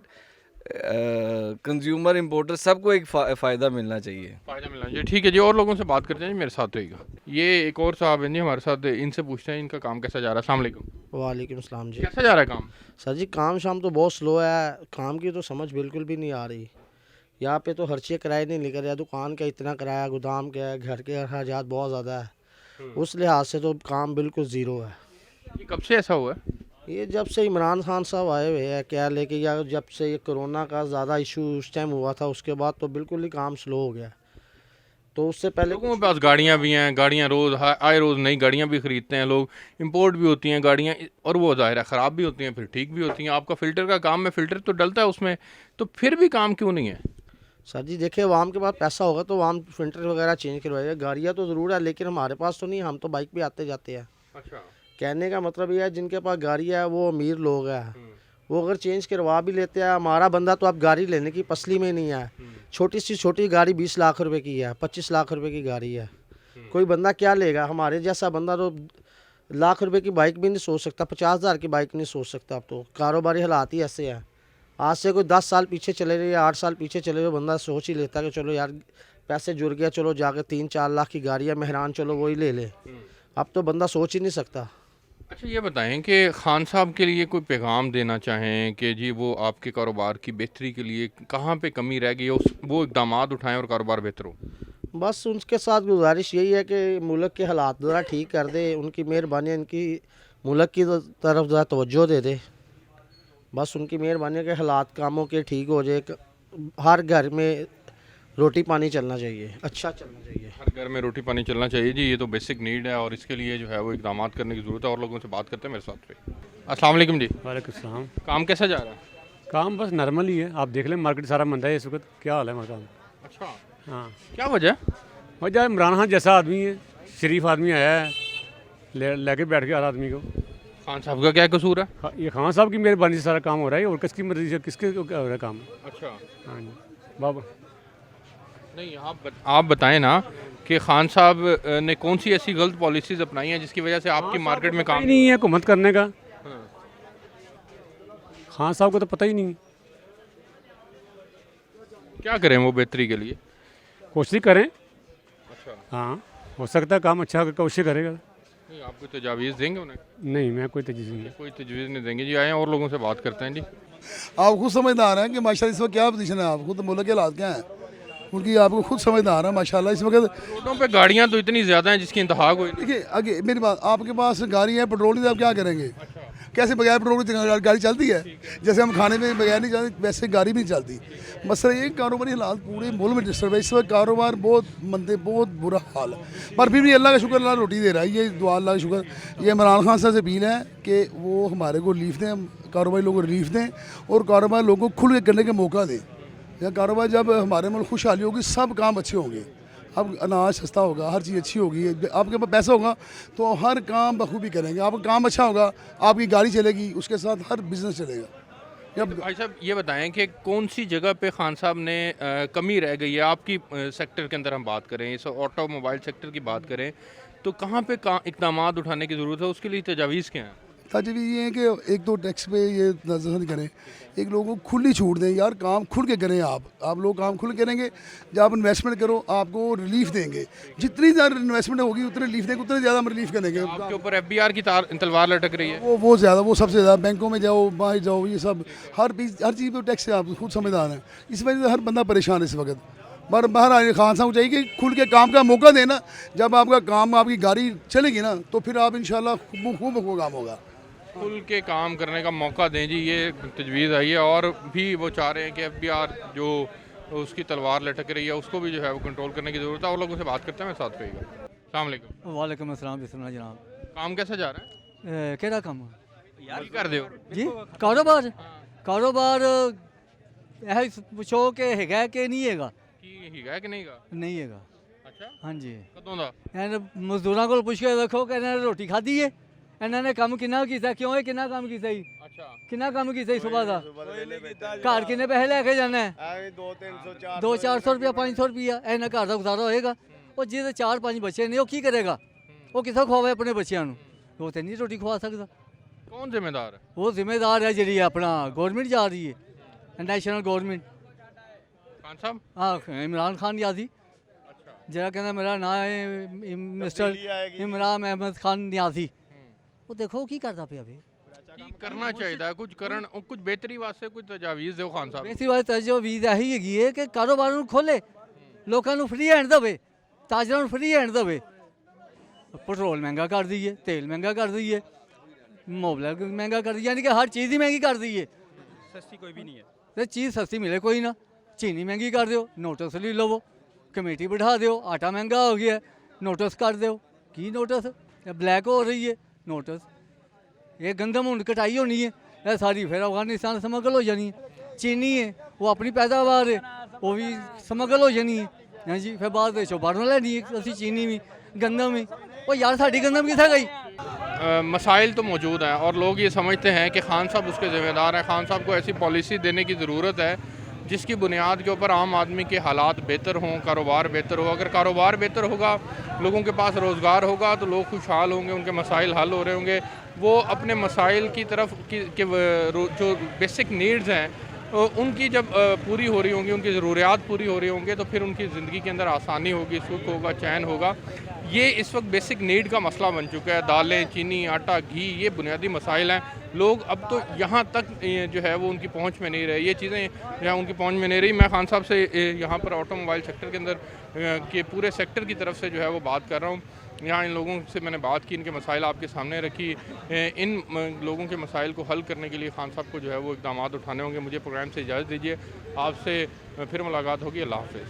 कंज्यूमर इंपोर्टर सबको एक फ़ायदा मिलना चाहिए। फ़ायदा मिलना चाहिए। ठीक है जी, और लोगों से बात करते हैं जी, मेरे साथ रहिएगा। ये एक और साहब हैं जी हमारे साथ, इनसे पूछते हैं इनका काम कैसा जा रहा है। अस्सलाम वालेकुम। वालेकुम सलाम जी। कैसा जा रहा है काम? सर जी काम शाम तो बहुत स्लो है, काम की तो समझ बिल्कुल भी नहीं आ रही। यहाँ पे तो हर चीज़ किराया नहीं निकल रहा, दुकान का इतना किराया, गोदाम का है, घर के अखराजात बहुत ज़्यादा है, उस लिहाज से तो काम बिल्कुल ज़ीरो है। ये कब से ऐसा हुआ है? ये जब से इमरान खान साहब आए हुए हैं क्या लेके, या जब से ये कोरोना का ज़्यादा इशू उस टाइम हुआ था, उसके बाद तो बिल्कुल ही काम स्लो हो गया। तो उससे पहले लोगों के पास गाड़ियाँ भी हैं, गाड़ियाँ रोज़ आए रोज़ नई गाड़ियाँ भी ख़रीदते हैं लोग, इंपोर्ट भी होती हैं गाड़ियाँ, और वो ज़ाहिर है ख़राब भी होती हैं फिर ठीक भी होती हैं। आपका फ़िल्टर का काम है, फ़िल्टर तो डलता है उसमें, तो फिर भी काम क्यों नहीं है? सर जी देखिए, वाम के पास पैसा होगा तो वाम फिल्टर वगैरह चेंज करवाएगा, गाड़ियाँ तो ज़रूर है लेकिन हमारे पास तो नहीं, हम तो बाइक पे आते जाते हैं। अच्छा, कहने का मतलब ये है जिनके पास गाड़ी है वो अमीर लोग हैं, वो अगर चेंज करवा भी लेते हैं, हमारा बंदा तो अब गाड़ी लेने की पसली में नहीं है। छोटी सी छोटी गाड़ी 20 लाख रुपए की है, 25 लाख रुपए की गाड़ी है, कोई बंदा क्या लेगा? हमारे जैसा बंदा तो लाख रुपए की बाइक भी नहीं सोच सकता, 50,000 की बाइक नहीं सोच सकता। अब तो कारोबारी हालात ही ऐसे हैं। आज से कोई 10 साल पीछे चले गए या 8 साल पीछे चले गए, बंदा सोच ही लेता कि चलो यार पैसे जुड़ गया, चलो जाकर 3-4 लाख की गाड़ी है मेहरान, चलो वही ले ले। अब तो बंदा सोच ही नहीं सकता। अच्छा ये बताएं कि खान साहब के लिए कोई पैगाम देना चाहें कि जी वो आपके कारोबार की बेहतरी के लिए कहाँ पे कमी रह गई, वो इकदाम उठाएं और कारोबार बेहतर हो। बस उनके साथ गुजारिश यही है कि मुल्क के हालात ज़रा ठीक कर दे, उनकी मेहरबानी, इनकी मुल्क की तरफ ज़रा तवज्जो दे दे। बस उनकी मेहरबानी के हालात कामों के ठीक हो जाए, हर घर में रोटी पानी चलना चाहिए, अच्छा चलना चाहिए। हर घर में रोटी पानी चलना चाहिए जी, ये तो बेसिक नीड है और इसके लिए जो है वो इकदाम करने की ज़रूरत है। और लोगों से बात करते हैं मेरे साथ पे। अस्सलाम वालेकुम जी। वालेकुम सलाम। काम कैसा जा रहा है? काम बस नॉर्मल ही है, आप देख लें मार्केट सारा मंदा है इस वक्त। क्या हाल है हमारा काम? अच्छा, हाँ। क्या वजह? वजह इमरान खान जैसा आदमी है, शरीफ आदमी आया है, लेके बैठ गया हर आदमी को। खान साहब का क्या कसूर है? ये खान साहब की मेहरबानी से सारा काम हो रहा है, और किसकी मर्जी से किसके क्या हो रहा है काम? अच्छा, हाँ जी बाबा। नहीं आप बताएं ना कि खान साहब ने कौन सी ऐसी गलत पॉलिसीज़ अपनाई हैं जिसकी वजह से आपकी मार्केट में काम नहीं है हुकूमत करने का। खान साहब को तो पता ही नहीं। क्या करें वो बेहतरी के लिए? कोशिश करें। अच्छा, हाँ हो सकता है काम अच्छा कोशिश करेगा। नहीं आप कोई तजावीज़ देंगे उन्हें? नहीं मैं कोई तजवीज़ नहीं, कोई तजवीज़ नहीं देंगे जी। आए और लोगों से बात करते हैं जी। आप खुद समझदार हैं कि माशाल्लाह इस वक्त क्या पोजीशन है, आप खुद मुल्क के हालात क्या हैं उनकी, आपको खुद समझदार है माशाल्लाह। इस वक्त रोडों पे गाड़ियां तो इतनी ज़्यादा हैं जिसकी इंतहा कोई नहीं। देखिए आगे मेरी बात, आपके पास गाड़ी है, पेट्रोल नहीं, आप क्या करेंगे? कैसे बगैर पेट्रोल की गाड़ी चलती है? जैसे हम खाने में बगैर नहीं चलती वैसे गाड़ी भी नहीं चलती। मसला ये कारोबारी हालात पूरे मुल्क में डिस्टर्ब है इस वक्त, कारोबार बहुत मंदे, बहुत बुरा हाल है। पर फिर भी अल्लाह का शुक्र, अल्लाह रोटी दे रहा है, ये दुआ अल्लाह का शुक्र। ये इमरान खान साहब से अपील है कि वो हमारे को रिलीफ दें, कारोबारी लोगों को रिलीफ दें और कारोबार लोगों को खुल के करने का मौका दें। या कारोबार जब हमारे मुल्क खुशहाली होगी सब काम अच्छे होंगे, अब अनाज सस्ता होगा, हर चीज़ अच्छी होगी, आपके पास पैसा होगा तो हर काम बखूबी करेंगे, आपका काम अच्छा होगा, आपकी गाड़ी चलेगी, उसके साथ हर बिज़नेस चलेगा। भाई साहब ये बताएं कि कौन सी जगह पे खान साहब ने कमी रह गई है आपकी सेक्टर के अंदर? हम बात करें इस ऑटोमोबाइल सेक्टर की बात करें तो कहाँ पे इकदाम उठाने की ज़रूरत है, उसके लिए तजावीज़ क्या हैं? तजवीज़ ये है कि एक तो टैक्स पे ये नजरअंदाज करें, एक लोगों को खुली छूट दें, यार काम खुल के करें। आप लोग काम खुल करेंगे, जब आप इन्वेस्टमेंट करो आपको रिलीफ देंगे, जितनी ज़्यादा इन्वेस्टमेंट होगी उतने रिलीफ देंगे, उतने ज़्यादा हम रिलीफ करेंगे। आपके ऊपर FBR की तलवार लटक रही है? वो ज़्यादा, वो सबसे ज़्यादा, बैंकों में जाओ, बाहर जाओ, ये सब हर चीज़ पर टैक्स है, आप खुद समझदार हैं। इस वजह से हर बंदा परेशान है इस वक्त। पर बाहर आए खान साहब को चाहिए कि खुल के काम का मौका देना, जब आपका काम, आपकी गाड़ी चलेगी ना तो फिर आप इंशाल्लाह खूब काम होगा। खुल के काम करने का मौका दें जी, ये तजवीज़ आई है। और भी वो चाह रहे हैं कि FBR जो उसकी तलवार लटक रही है उसको भी जो है वो कंट्रोल करने की ज़रूरत है। और लोगों से बात करते हैं, मेरे साथ रहिएगा। अस्सलाम वालेकुम। वालेकुम अस्सलाम बिस्मिल्लाह जनाब। काम कैसा जा रहा है? केड़ा काम यार कर दो जी? कारोबार ਇਹ ਪੁੱਛੋ ਕਿ ਹੈਗਾ ਕਿ ਨਹੀਂ ਹੈਗਾ? ਕੀ ਹੈਗਾ ਕਿ ਨਹੀਂ ਹੈਗਾ? ਨਹੀਂ ਹੈਗਾ। ਅੱਛਾ, ਹਾਂਜੀ। ਕਦੋਂ ਦਾ? ਇਹਨਾਂ ਮਜ਼ਦੂਰਾਂ ਕੋਲ ਪੁੱਛ ਕੇ ਦੇਖੋ ਕਿ ਇਹਨਾਂ ਨੇ ਰੋਟੀ ਖਾਧੀ ਹੈ, ਇਹਨਾਂ ਨੇ ਕੰਮ ਕਿੰਨਾ ਕੀਤਾ, ਕਿਉਂ ਇਹ ਕਿੰਨਾ ਕੰਮ ਕੀਤਾ ਜੀ? ਅੱਛਾ, ਕਿੰਨਾ ਕੰਮ ਕੀਤਾ ਜੀ ਸਵੇਰ ਦਾ? ਘਰ ਕਿੰਨੇ ਪੈਸੇ ਲੈ ਕੇ ਜਾਣਾ ਹੈ? 200-400 ਰੁਪਇਆ 500 ਰੁਪਇਆ ਇਹਨਾਂ ਘਰ ਦਾ ਗੁਜ਼ਾਰਾ ਹੋਏਗਾ? ਉਹ ਜਿਹਦੇ 4-5 ਬੱਚੇ ਨੇ ਉਹ ਕੀ ਕਰੇਗਾ? ਉਹ ਕਿੱਥੋਂ ਖਵਾਵੇ ਆਪਣੇ ਬੱਚਿਆਂ ਨੂੰ? ਉਹ ਤੇ ਨਹੀਂ ਰੋਟੀ ਖਵਾ ਸਕਦਾ। कौन जिम्मेदार है? वो जिम्मेदार है जी अपना गवर्नमेंट जा रही है, नेशनल गवर्नमेंट। खान साहब? हाँ, इमरान खान यादी जरा कहना मेरा ना है मिस्टर इमरान अहमद खान न्याजी। वो देखो की करता पे अभी ਕੀ ਕਰਨਾ ਚਾਹੀਦਾ ਹੈ? ਕੁਝ ਕਰਨ ਕੁਝ ਬਿਹਤਰੀ ਵਾਸਤੇ ਕੁਝ ਤਜਾਵੀਜ਼ ਦਿਓ ਖਾਨ ਸਾਹਿਬ। ਬੇਸਿਕ ਵਾਸਤੇ ਤਜਵੀਜ਼ ਇਹੀ ਹੈਗੀ ਹੈ ਕਿ ਕਾਰੋਬਾਰ ਨੂੰ ਖੋਲੇ, ਲੋਕਾਂ ਨੂੰ ਫ੍ਰੀ ਹੈਂਡ ਦੇਵੇ, ਤਾਜਰਾਂ ਨੂੰ ਫ੍ਰੀ ਹੈਂਡ ਦੇਵੇ। ਪੈਟਰੋਲ ਮਹਿੰਗਾ ਕਰ ਦਈਏ, ਤੇਲ ਮਹਿੰਗਾ ਕਰ ਦਈਏ, मोबाइल महंगा कर दिया, यानी कि हर चीज़ ही महंगी कर दी है। सस्ती कोई भी नहीं है, तो चीज़ सस्ती मिले कोई ना। चीनी महंगी कर दो, नोटिस ले लो, कमेटी बिठा दो। आटा महंगा हो गया, नोटिस कर दो। की नोटिस? ब्लैक हो रही है नोटिस। ये गंदम हूँ कटाई होनी है, यह सारी फिर अफगानिस्तान स्मगल हो जानी है। चीनी है वो अपनी पैदावार है, वो भी स्मगल हो जानी है। हाँ जी, फिर बाद बाहरों लैनी है असी चीनी भी गंदम भी। वो यार साड़ी गंदम कितना गई? मसाइल तो मौजूद हैं और लोग ये समझते हैं कि खान साहब उसके ज़िम्मेदार हैं। खान साहब को ऐसी पॉलिसी देने की ज़रूरत है जिसकी बुनियाद के ऊपर आम आदमी के हालात बेहतर हों, कारोबार बेहतर हो। अगर कारोबार बेहतर होगा, लोगों के पास रोज़गार होगा, तो लोग खुशहाल होंगे, उनके मसाइल हल हो रहे होंगे। वो अपने मसाइल की तरफ जो बेसिक नीड्स हैं उनकी जब पूरी हो रही होंगी, उनकी ज़रूरियात पूरी हो रही होंगी, तो फिर उनकी ज़िंदगी के अंदर आसानी होगी, सुख होगा, चैन होगा। ये इस वक्त बेसिक नीड का मसला बन चुका है। दालें, चीनी, आटा, घी, ये बुनियादी मसाइल हैं। लोग अब तो यहाँ तक जो है वो उनकी पहुँच में नहीं रहे, ये चीज़ें यहाँ उनकी पहुँच में नहीं रही। मैं खान साहब से यहाँ पर ऑटोमोबाइल सेक्टर के अंदर के पूरे सेक्टर की तरफ से जो है वो बात कर रहा हूँ। यहाँ इन लोगों से मैंने बात की, इनके मसाइल आपके सामने रखी। इन लोगों के मसाइल को हल करने के लिए खान साहब को जो है वो इक़दामात उठाने होंगे। मुझे प्रोग्राम से इजाज़त दीजिए, आपसे फिर मुलाकात होगी। अल्लाह हाफ़िज़।